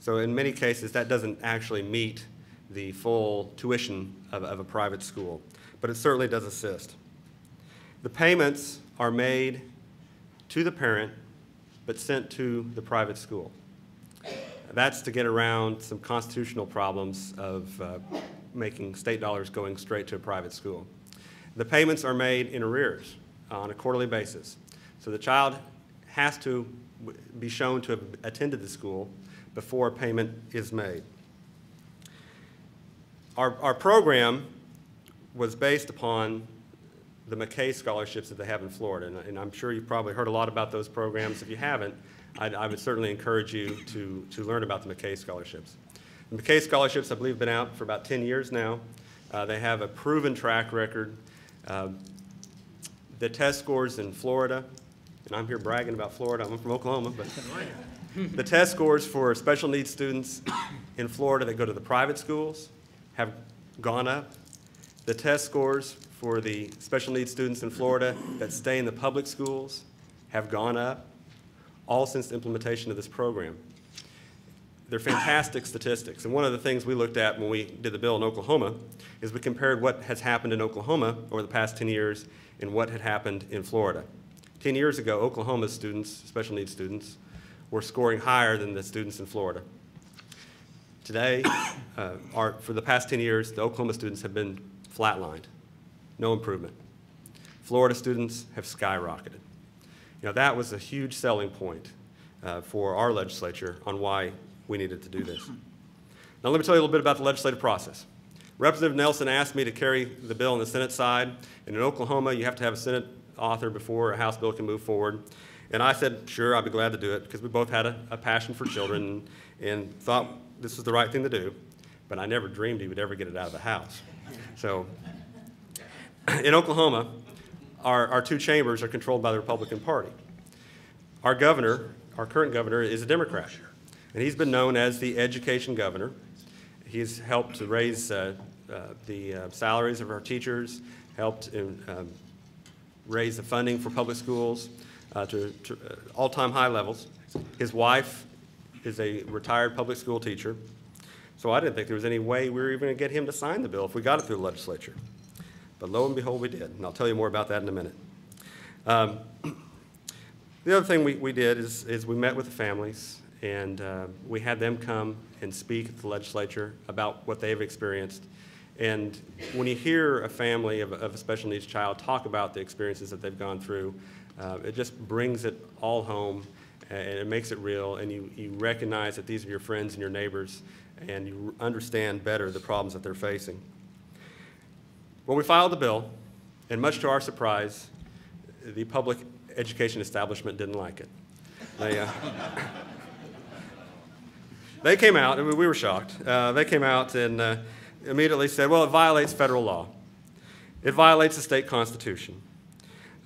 So in many cases, that doesn't actually meet the full tuition of a private school, but it certainly does assist. The payments are made to the parent, but sent to the private school. That's to get around some constitutional problems of making state dollars going straight to a private school. The payments are made in arrears on a quarterly basis. So the child has to be shown to have attended the school before a payment is made. Our program was based upon the McKay scholarships that they have in Florida, and I'm sure you've probably heard a lot about those programs. If you haven't, I would certainly encourage you to learn about the McKay scholarships. The McKay scholarships, I believe, have been out for about 10 years now. They have a proven track record. The test scores in Florida, and I'm here bragging about Florida, I'm from Oklahoma, but the test scores for special needs students in Florida that go to the private schools have gone up. The test scores for the special needs students in Florida that stay in the public schools have gone up, all since the implementation of this program. They're fantastic statistics. And one of the things we looked at when we did the bill in Oklahoma is we compared what has happened in Oklahoma over the past 10 years and what had happened in Florida. 10 years ago, Oklahoma's students, special needs students, were scoring higher than the students in Florida. Today, for the past 10 years, the Oklahoma students have been flatlined, no improvement. Florida students have skyrocketed. You know, that was a huge selling point for our legislature on why we needed to do this. Now let me tell you a little bit about the legislative process. Representative Nelson asked me to carry the bill on the Senate side, and in Oklahoma you have to have a Senate author before a House bill can move forward. And I said, sure, I'd be glad to do it, because we both had a passion for children and thought this was the right thing to do, but I never dreamed he would ever get it out of the House. So in Oklahoma, our two chambers are controlled by the Republican Party. Our governor, our current governor, is a Democrat, and he's been known as the education governor. He's helped to raise the salaries of our teachers, helped raise the funding for public schools to all-time high levels. His wife is a retired public school teacher, so I didn't think there was any way we were even going to get him to sign the bill if we got it through the legislature. But lo and behold, we did, and I'll tell you more about that in a minute. The other thing we did is we met with the families, and we had them come and speak at the legislature about what they've experienced. And when you hear a family of a special needs child talk about the experiences that they've gone through, it just brings it all home, and it makes it real, and you recognize that these are your friends and your neighbors, and you understand better the problems that they're facing. Well, we filed the bill, and much to our surprise, the public education establishment didn't like it. They came out, and we were shocked. They came out and immediately said, well, it violates federal law. It violates the state constitution.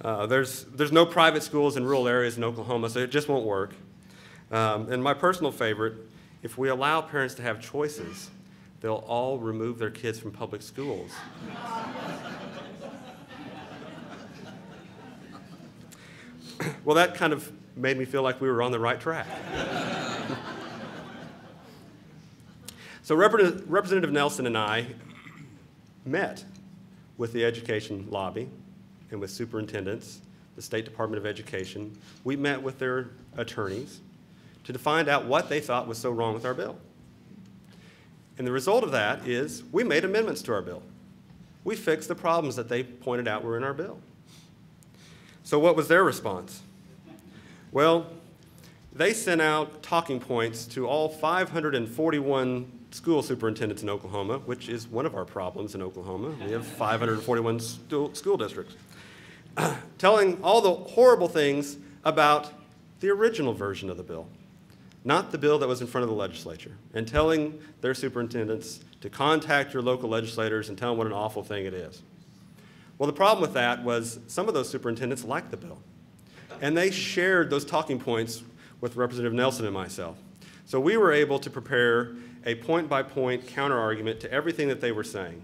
There's no private schools in rural areas in Oklahoma, so it just won't work. And my personal favorite, if we allow parents to have choices, they'll all remove their kids from public schools. Well, that kind of made me feel like we were on the right track. So Representative Nelson and I met with the education lobby and with superintendents, the State Department of Education. We met with their attorneys to find out what they thought was so wrong with our bill. And the result of that is we made amendments to our bill. We fixed the problems that they pointed out were in our bill. So what was their response? Well, they sent out talking points to all 541 school superintendents in Oklahoma, which is one of our problems in Oklahoma. We have 541 school districts, telling all the horrible things about the original version of the bill, not the bill that was in front of the legislature, and telling their superintendents to contact your local legislators and tell them what an awful thing it is. Well, the problem with that was some of those superintendents liked the bill, and they shared those talking points with Representative Nelson and myself. So we were able to prepare a point-by-point counter-argument to everything that they were saying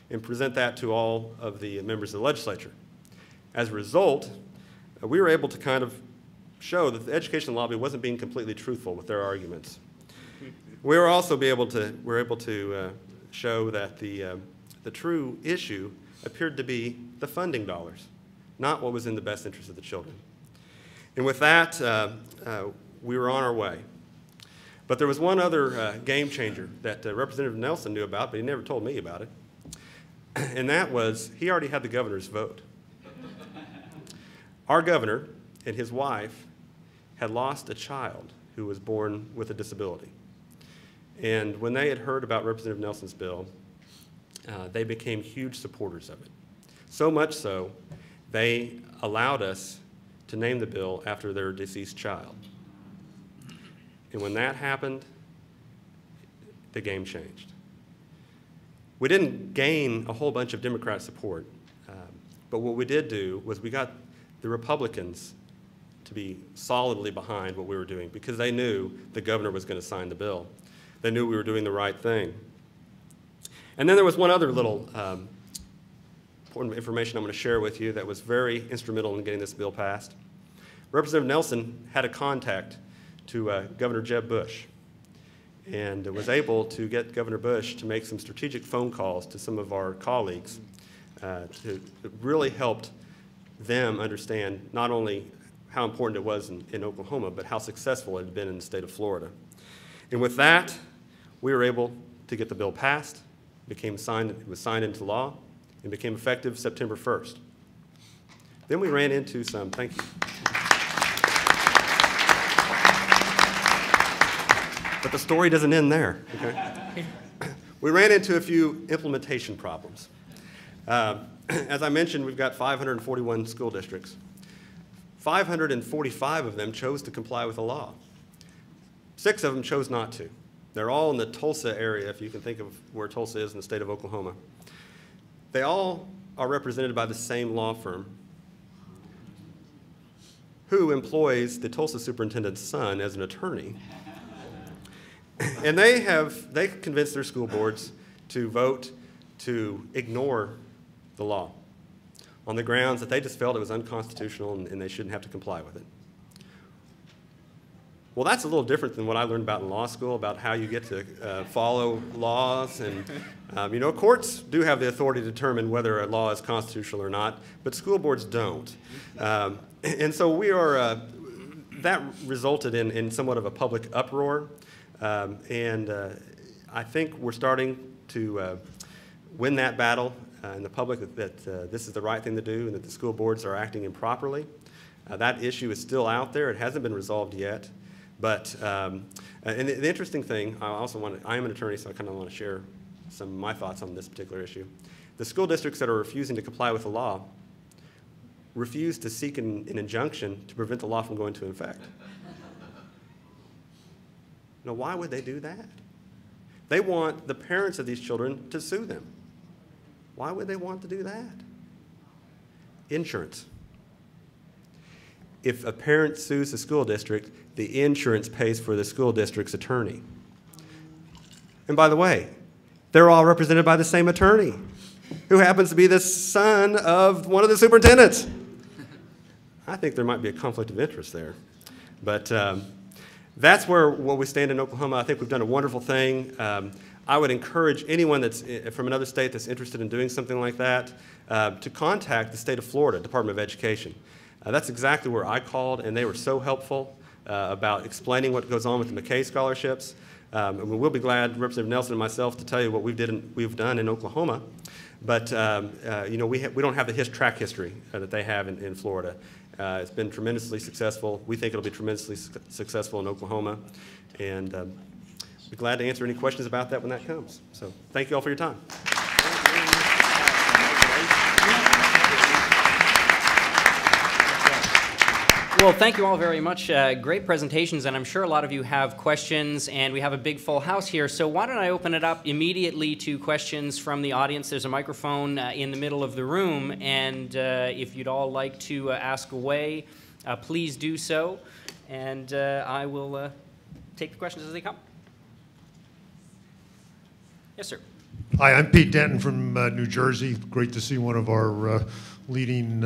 and present that to all of the members of the legislature. As a result, we were able to kind of show that the education lobby wasn't being completely truthful with their arguments. We were also able to show that the true issue appeared to be the funding dollars, not what was in the best interest of the children. And with that, we were on our way. But there was one other game changer that Representative Nelson knew about, but he never told me about it. And that was, he already had the governor's vote. Our governor and his wife had lost a child who was born with a disability. And when they had heard about Representative Nelson's bill, they became huge supporters of it. So much so, they allowed us to name the bill after their deceased child. And when that happened, the game changed. We didn't gain a whole bunch of Democrat support, but what we did do was we got the Republicans to be solidly behind what we were doing because they knew the governor was going to sign the bill. They knew we were doing the right thing. And then there was one other little important information I'm going to share with you that was very instrumental in getting this bill passed. Representative Nelson had a contact to Governor Jeb Bush and was able to get Governor Bush to make some strategic phone calls to some of our colleagues to really helped them understand not only how important it was in Oklahoma, but how successful it had been in the state of Florida. And with that, we were able to get the bill passed, it was signed into law, and became effective September 1st. Then we ran into some, thank you. But the story doesn't end there, okay? We ran into a few implementation problems. As I mentioned, we've got 541 school districts. 545 of them chose to comply with the law. 6 of them chose not to. They're all in the Tulsa area, if you can think of where Tulsa is in the state of Oklahoma. They all are represented by the same law firm who employs the Tulsa superintendent's son as an attorney. And they convinced their school boards to vote to ignore the law on the grounds that they just felt it was unconstitutional and they shouldn't have to comply with it. Well, that's a little different than what I learned about in law school, about how you get to follow laws. And, you know, courts do have the authority to determine whether a law is constitutional or not, but school boards don't. And so we are, that resulted in somewhat of a public uproar. And I think we're starting to win that battle in the public that this is the right thing to do and that the school boards are acting improperly. That issue is still out there. It hasn't been resolved yet. But and the interesting thing, I am an attorney, so I kind of want to share some of my thoughts on this particular issue. The school districts that are refusing to comply with the law refuse to seek an injunction to prevent the law from going into effect. Now, why would they do that? They want the parents of these children to sue them. Why would they want to do that? Insurance. If a parent sues the school district, the insurance pays for the school district's attorney. And by the way, they're all represented by the same attorney, who happens to be the son of one of the superintendents. I think there might be a conflict of interest there. But that's where we stand in Oklahoma. I think we've done a wonderful thing. I would encourage anyone that's from another state that's interested in doing something like that to contact the state of Florida Department of Education. That's exactly where I called, and they were so helpful about explaining what goes on with the McKay scholarships. And we'll be glad, Representative Nelson and myself, to tell you what we've done in Oklahoma. But you know, we don't have the track history that they have in Florida. It's been tremendously successful. We think it'll be tremendously successful in Oklahoma. And be glad to answer any questions about that when that comes. So thank you all for your time. Well, thank you all very much. Great presentations, and I'm sure a lot of you have questions, and we have a big full house here. So why don't I open it up immediately to questions from the audience. There's a microphone in the middle of the room, and if you'd all like to ask away, please do so, and I will take the questions as they come. Yes, sir. Hi, I'm Pete Denton from New Jersey. Great to see one of our leading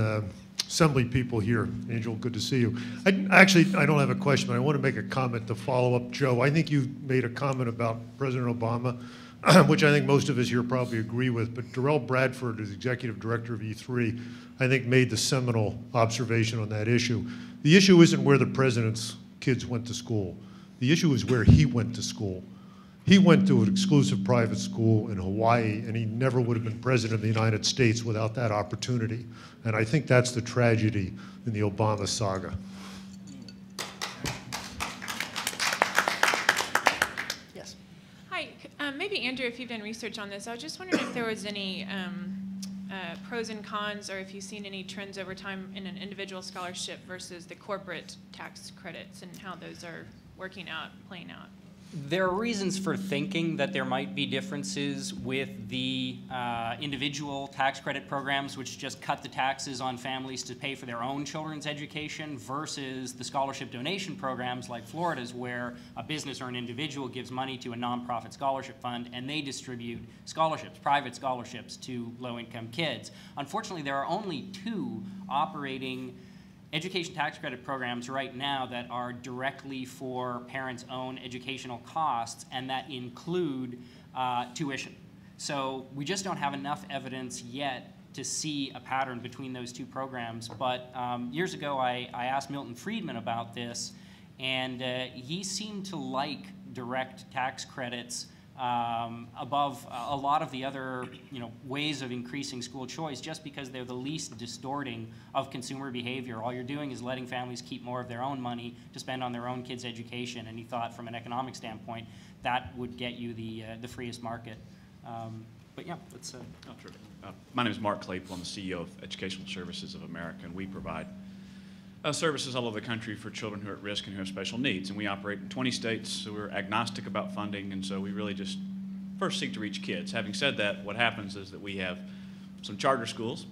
Assembly people here. Angel, good to see you. I don't have a question, but I want to make a comment to follow up Joe. I think you made a comment about President Obama, which I think most of us here probably agree with, but Darrell Bradford, as executive director of E3, I think made the seminal observation on that issue. The issue isn't where the president's kids went to school. The issue is where he went to school. He went to an exclusive private school in Hawaii, and he never would have been president of the United States without that opportunity. And I think that's the tragedy in the Obama saga. Yes. Hi, maybe Andrew, if you've done research on this, I was just wondering if there was any pros and cons, or if you've seen any trends over time in an individual scholarship versus the corporate tax credits and how those are working out, playing out. There are reasons for thinking that there might be differences with the individual tax credit programs, which just cut the taxes on families to pay for their own children's education, versus the scholarship donation programs like Florida's, where a business or an individual gives money to a nonprofit scholarship fund and they distribute scholarships, private scholarships, to low-income kids. Unfortunately, there are only 2 operating education tax credit programs right now that are directly for parents' own educational costs, and that include tuition. So we just don't have enough evidence yet to see a pattern between those 2 programs. But years ago, I asked Milton Friedman about this, and he seemed to like direct tax credits above a lot of the other ways of increasing school choice, just because they're the least distorting of consumer behavior. All you're doing is letting families keep more of their own money to spend on their own kids' education, and he thought from an economic standpoint that would get you the freest market. But yeah, let's... My name is Mark Claypool. I'm the CEO of Educational Services of America, and we provide services all over the country for children who are at risk and who have special needs. And we operate in 20 states, so we're agnostic about funding, and so we really just first seek to reach kids. Having said that, what happens is that we have some charter schools,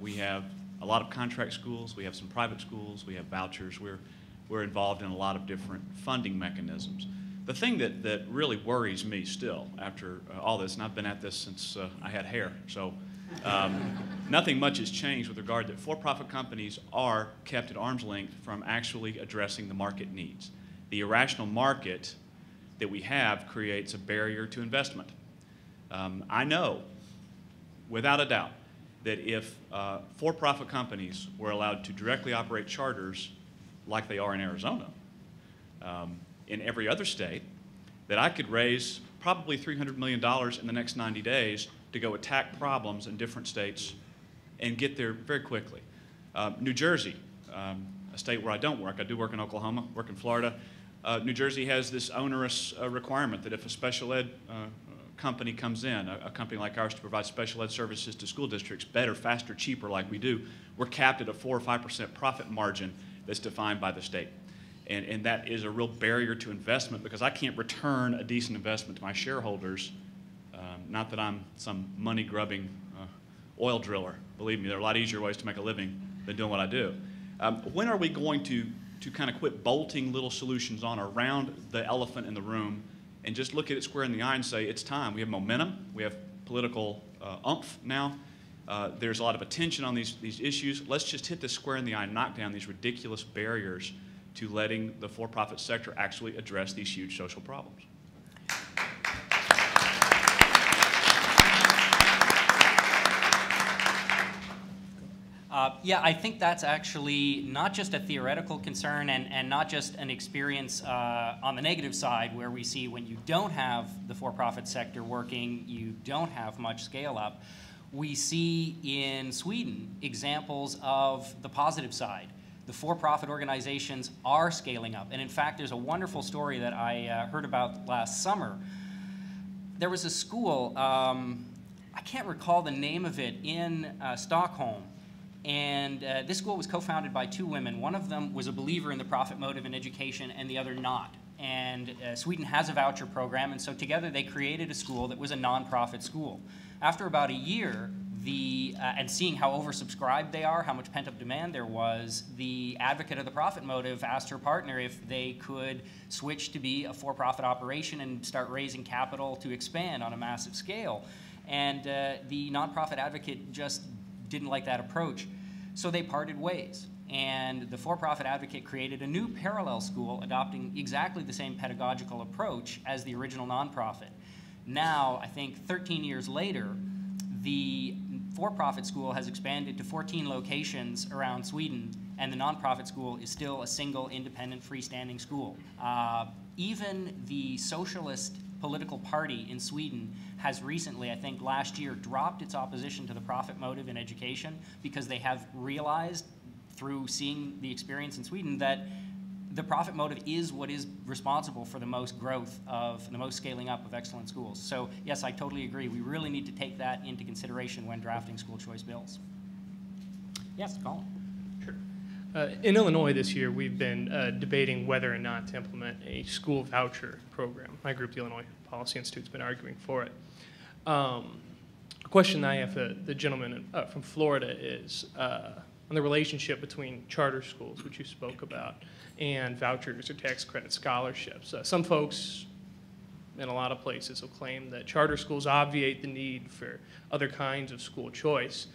we have a lot of contract schools, we have some private schools, we have vouchers. We're involved in a lot of different funding mechanisms. The thing that really worries me still after all this, and I've been at this since I had hair, so nothing much has changed with regard that for-profit companies are kept at arm's length from actually addressing the market needs. The irrational market that we have creates a barrier to investment. I know, without a doubt, that if for-profit companies were allowed to directly operate charters like they are in Arizona, in every other state, that I could raise probably $300 million in the next 90 days to go attack problems in different states and get there very quickly. New Jersey, a state where I don't work, I do work in Oklahoma, work in Florida. New Jersey has this onerous requirement that if a special ed company comes in, a company like ours to provide special ed services to school districts, better, faster, cheaper like we do, we're capped at a 4 or 5% profit margin that's defined by the state. And that is a real barrier to investment, because I can't return a decent investment to my shareholders. Not that I'm some money-grubbing oil driller. Believe me, there are a lot easier ways to make a living than doing what I do. When are we going to kind of quit bolting little solutions on around the elephant in the room and just look at it square in the eye and say, it's time. We have momentum. We have political oomph now. There's a lot of attention on these issues. Let's just hit this square in the eye and knock down these ridiculous barriers to letting the for-profit sector actually address these huge social problems. Yeah, I think that's actually not just a theoretical concern and not just an experience on the negative side, where we see when you don't have the for-profit sector working, you don't have much scale up. We see in Sweden examples of the positive side. The for-profit organizations are scaling up. And in fact, there's a wonderful story that I heard about last summer. There was a school, I can't recall the name of it, in Stockholm. And this school was co-founded by 2 women. One of them was a believer in the profit motive in education, and the other not. And Sweden has a voucher program, and so together they created a school that was a nonprofit school. After about a year, and seeing how oversubscribed they are, how much pent-up demand there was, the advocate of the profit motive asked her partner if they could switch to be a for-profit operation and start raising capital to expand on a massive scale. And the nonprofit advocate just didn't like that approach. So they parted ways. And the for-profit advocate created a new parallel school adopting exactly the same pedagogical approach as the original nonprofit. Now, I think 13 years later, the for-profit school has expanded to 14 locations around Sweden, and the nonprofit school is still a single independent freestanding school. Even the socialist political party in Sweden has recently, I think last year, dropped its opposition to the profit motive in education because they have realized through seeing the experience in Sweden that the profit motive is what is responsible for the most growth of, the most scaling up of excellent schools. So yes, I totally agree. We really need to take that into consideration when drafting school choice bills. Yes, Colin. In Illinois this year, we've been debating whether or not to implement a school voucher program. My group, the Illinois Policy Institute, has been arguing for it. A question I have for the gentleman from Florida is on the relationship between charter schools, which you spoke about, and vouchers or tax credit scholarships. Some folks in a lot of places will claim that charter schools obviate the need for other kinds of school choice.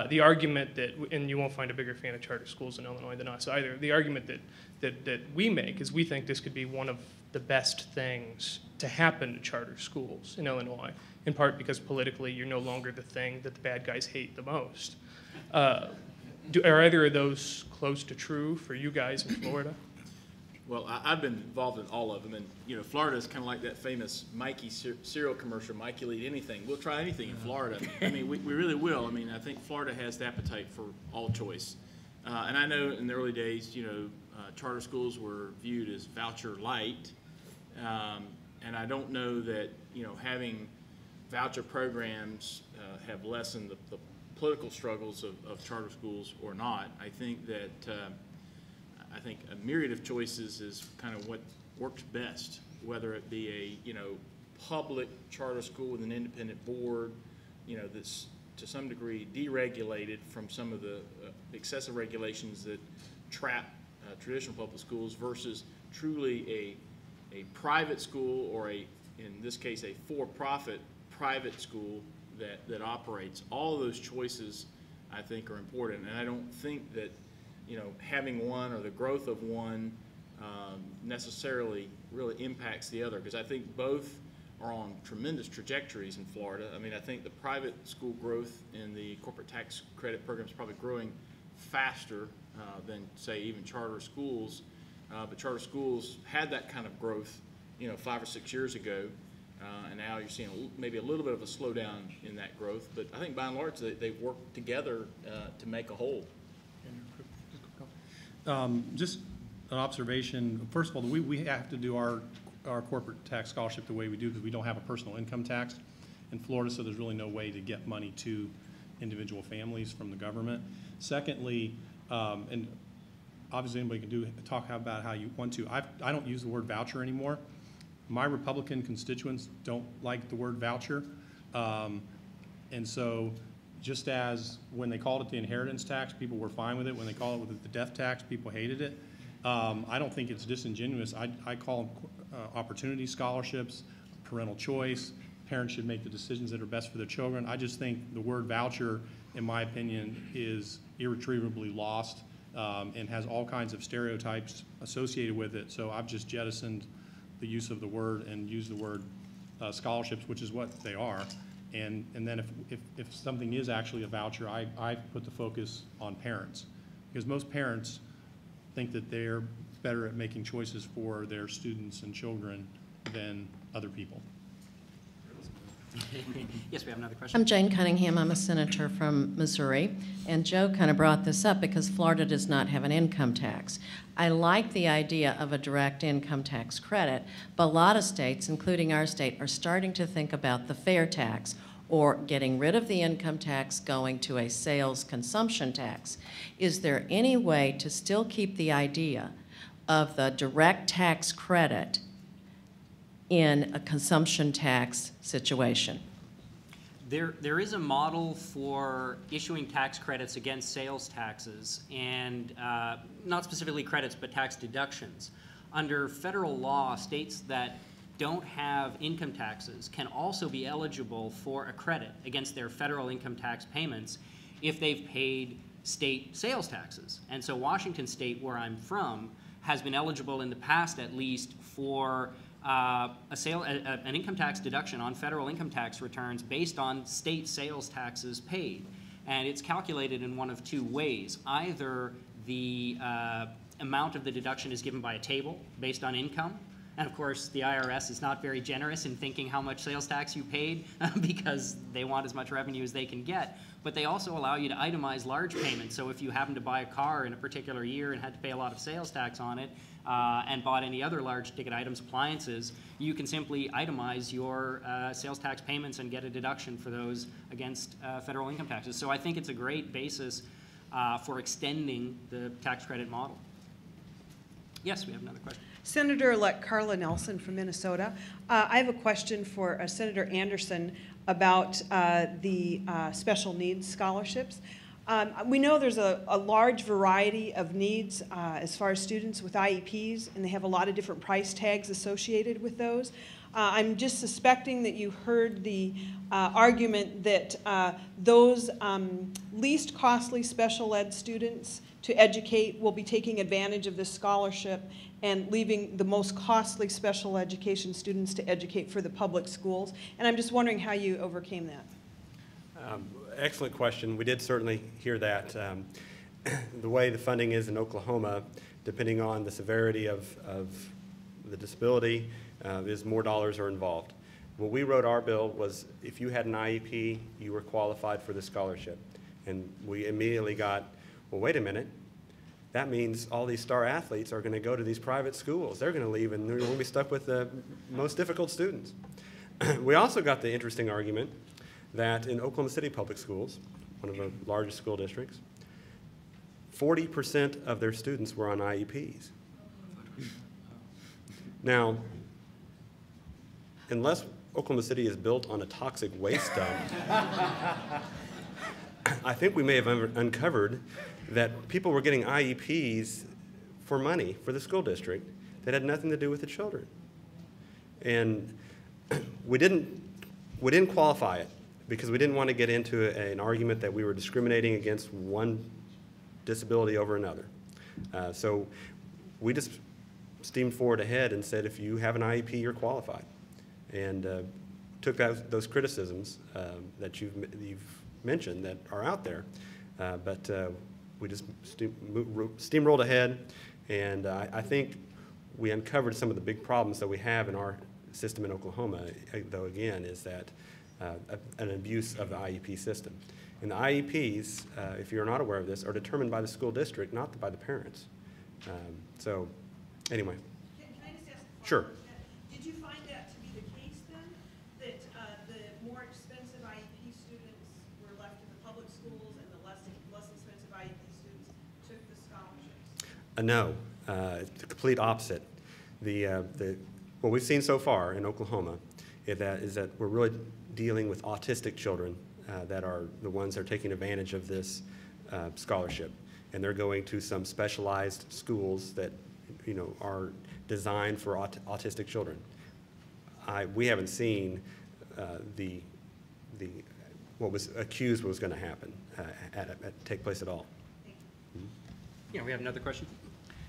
The argument that, and you won't find a bigger fan of charter schools in Illinois than us either, the argument that we make is we think this could be one of the best things to happen to charter schools in Illinois, in part because politically you're no longer the thing that the bad guys hate the most. Are either of those close to true for you guys in Florida? Well, I've been involved in all of them, and you know, Florida is kind of like that famous Mikey cereal commercial. Mike, you'll eat anything. We'll try anything in Florida. I mean, we really will. I mean, I think Florida has the appetite for all choice. And I know in the early days, you know, charter schools were viewed as voucher light, and I don't know that, you know, having voucher programs have lessened the political struggles of charter schools or not. I think that I think a myriad of choices is kind of what works best, whether it be a, you know, public charter school with an independent board, you know, that's to some degree deregulated from some of the excessive regulations that trap traditional public schools, versus truly a private school, or in this case, a for-profit private school that operates. All of those choices, I think, are important, and I don't think that, you know, having one or the growth of one necessarily really impacts the other, because I think both are on tremendous trajectories in Florida. I mean, I think the private school growth in the corporate tax credit program is probably growing faster than, say, even charter schools. But charter schools had that kind of growth, you know, 5 or 6 years ago, and now you're seeing maybe a little bit of a slowdown in that growth. But I think by and large they've worked together to make a whole. Just an observation. First of all, we have to do our corporate tax scholarship the way we do because we don't have a personal income tax in Florida, so there's really no way to get money to individual families from the government. Secondly, and obviously anybody can talk about how you want to. I don't use the word voucher anymore. My Republican constituents don't like the word voucher, and so just as when they called it the inheritance tax, people were fine with it. When they called it the death tax, people hated it. I don't think it's disingenuous. I call them opportunity scholarships, parental choice. Parents should make the decisions that are best for their children. I just think the word voucher, in my opinion, is irretrievably lost and has all kinds of stereotypes associated with it. So I've just jettisoned the use of the word and used the word scholarships, which is what they are. And then if something is actually a voucher, I put the focus on parents, because most parents think that they're better at making choices for their students and children than other people. Yes, we have another question. I'm Jane Cunningham. I'm a senator from Missouri. And Joe kind of brought this up because Florida does not have an income tax. I like the idea of a direct income tax credit, but a lot of states, including our state, are starting to think about the fair tax, or getting rid of the income tax, going to a sales consumption tax. Is there any way to still keep the idea of the direct tax credit in a consumption tax situation? There is a model for issuing tax credits against sales taxes, and not specifically credits, but tax deductions. Under federal law, states that don't have income taxes can also be eligible for a credit against their federal income tax payments if they've paid state sales taxes. And so Washington State, where I'm from, has been eligible in the past at least for an income tax deduction on federal income tax returns based on state sales taxes paid. And it's calculated in one of two ways. Either the amount of the deduction is given by a table based on income, And of course, the IRS is not very generous in thinking how much sales tax you paid because they want as much revenue as they can get. But they also allow you to itemize large payments. So if you happen to buy a car in a particular year and had to pay a lot of sales tax on it, and bought any other large ticket items, appliances, you can simply itemize your sales tax payments and get a deduction for those against federal income taxes. So I think it's a great basis for extending the tax credit model. Yes, we have another question. Senator-elect Carla Nelson from Minnesota. I have a question for Senator Anderson about the special needs scholarships. We know there's a large variety of needs as far as students with IEPs, and they have a lot of different price tags associated with those. I'm just suspecting that you heard the argument that those least costly special ed students to educate will be taking advantage of this scholarship and leaving the most costly special education students to educate for the public schools. And I'm just wondering how you overcame that. Excellent question. We did certainly hear that. The way the funding is in Oklahoma, depending on the severity of the disability, is more dollars are involved. When we wrote our bill was if you had an IEP, you were qualified for the scholarship. And we immediately got, well, wait a minute. That means all these star athletes are going to go to these private schools. They're going to leave, and we'll be stuck with the most difficult students. We also got the interesting argument that in Oklahoma City Public Schools, one of the largest school districts, 40% of their students were on IEPs. Now, unless Oklahoma City is built on a toxic waste dump, I think we may have uncovered that people were getting IEPs for money for the school district that had nothing to do with the children. And we didn't qualify it because we didn't want to get into an argument that we were discriminating against one disability over another. So we just steamed forward ahead and said, if you have an IEP, you're qualified. And took those criticisms that you've mentioned that are out there, but we just steamrolled ahead, and I think we uncovered some of the big problems that we have in our system in Oklahoma, though again, is that an abuse of the IEP system. And the IEPs, if you're not aware of this, are determined by the school district, not by the parents. So anyway. Can I just ask a Sure. Did you find that to be the case then, that the more expensive IEP students were left in the public schools and the less expensive IEP students took the scholarships? No, it's the complete opposite. What we've seen so far in Oklahoma is that we're really dealing with autistic children that are the ones that are taking advantage of this scholarship. And they're going to some specialized schools that are designed for autistic children. We haven't seen what was accused was going to happen take place at all. Yeah, we have another question.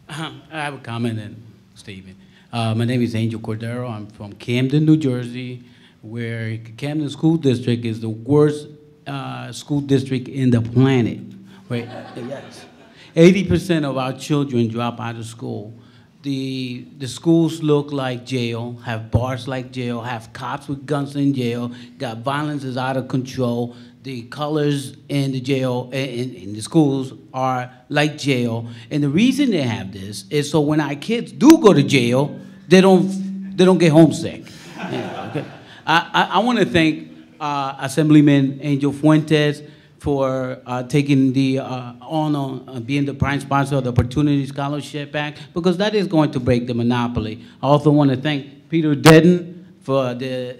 I have a comment, and Stephen. My name is Angel Cordero. I'm from Camden, New Jersey, where Camden School District is the worst school district in the planet. Right? Yes. 80% of our children drop out of school. The schools look like jail, have bars like jail, have cops with guns in jail, got violence is out of control. The colors in the jail, in the schools are like jail. And the reason they have this is so when our kids do go to jail, they don't get homesick. Yeah, okay. I want to thank Assemblyman Angel Fuentes for taking the honor being the prime sponsor of the Opportunity Scholarship Act, because that is going to break the monopoly. I also want to thank Peter Dedden for the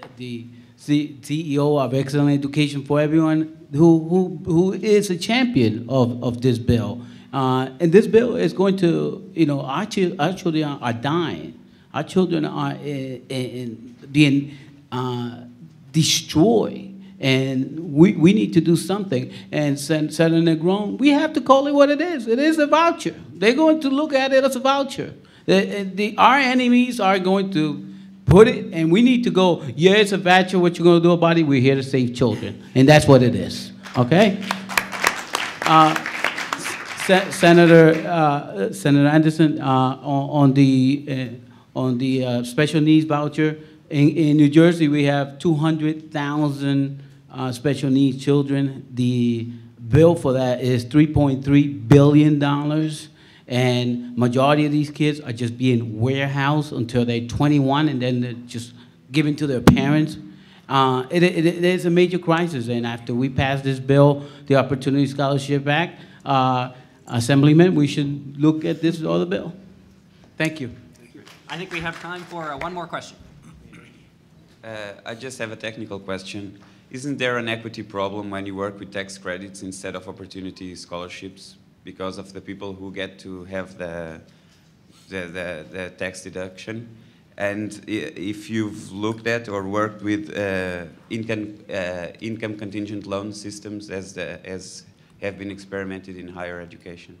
CEO of Excellent Education for Everyone, who is a champion of this bill. And this bill is going to, our children are dying. Our children are being destroyed. And we need to do something. And Senator Negron, we have to call it what it is. It is a voucher. They're going to look at it as a voucher. Our enemies are going to put it, and we need to go, yeah, it's a voucher. What you going to do about it? We're here to save children. And that's what it is. Okay? Senator Anderson, on on the special needs voucher. In New Jersey, we have 200,000 special needs children. The bill for that is $3.3 billion. And majority of these kids are just being warehoused until they're 21, and then they're just given to their parents. It is a major crisis, and after we pass this bill, the Opportunity Scholarship Act, Assemblyman, we should look at this other bill. Thank you. I think we have time for one more question. I just have a technical question. Isn't there an equity problem when you work with tax credits instead of opportunity scholarships because of the people who get to have the tax deduction? And if you've looked at or worked with income contingent loan systems as have been experimented in higher education?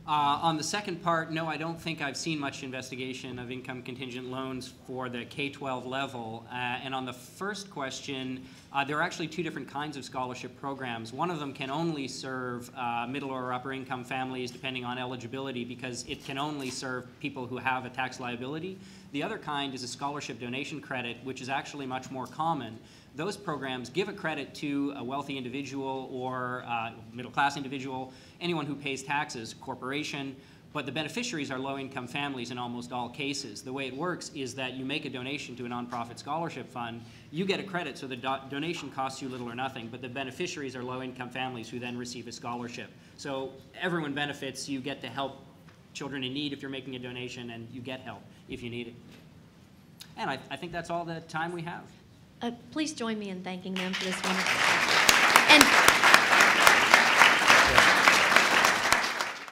On the second part, no, I don't think I've seen much investigation of income contingent loans for the K-12 level. And on the first question, there are actually two different kinds of scholarship programs. One of them can only serve middle or upper income families depending on eligibility because it can only serve people who have a tax liability. The other kind is a scholarship donation credit, which is actually much more common. Those programs give a credit to a wealthy individual or middle-class individual, anyone who pays taxes, corporation, but the beneficiaries are low-income families in almost all cases. The way it works is that you make a donation to a nonprofit scholarship fund, you get a credit, so the donation costs you little or nothing, but the beneficiaries are low-income families who then receive a scholarship. So everyone benefits. You get to help children in need if you're making a donation, and you get help if you need it. And I think that's all the time we have. Please join me in thanking them for this wonderful. And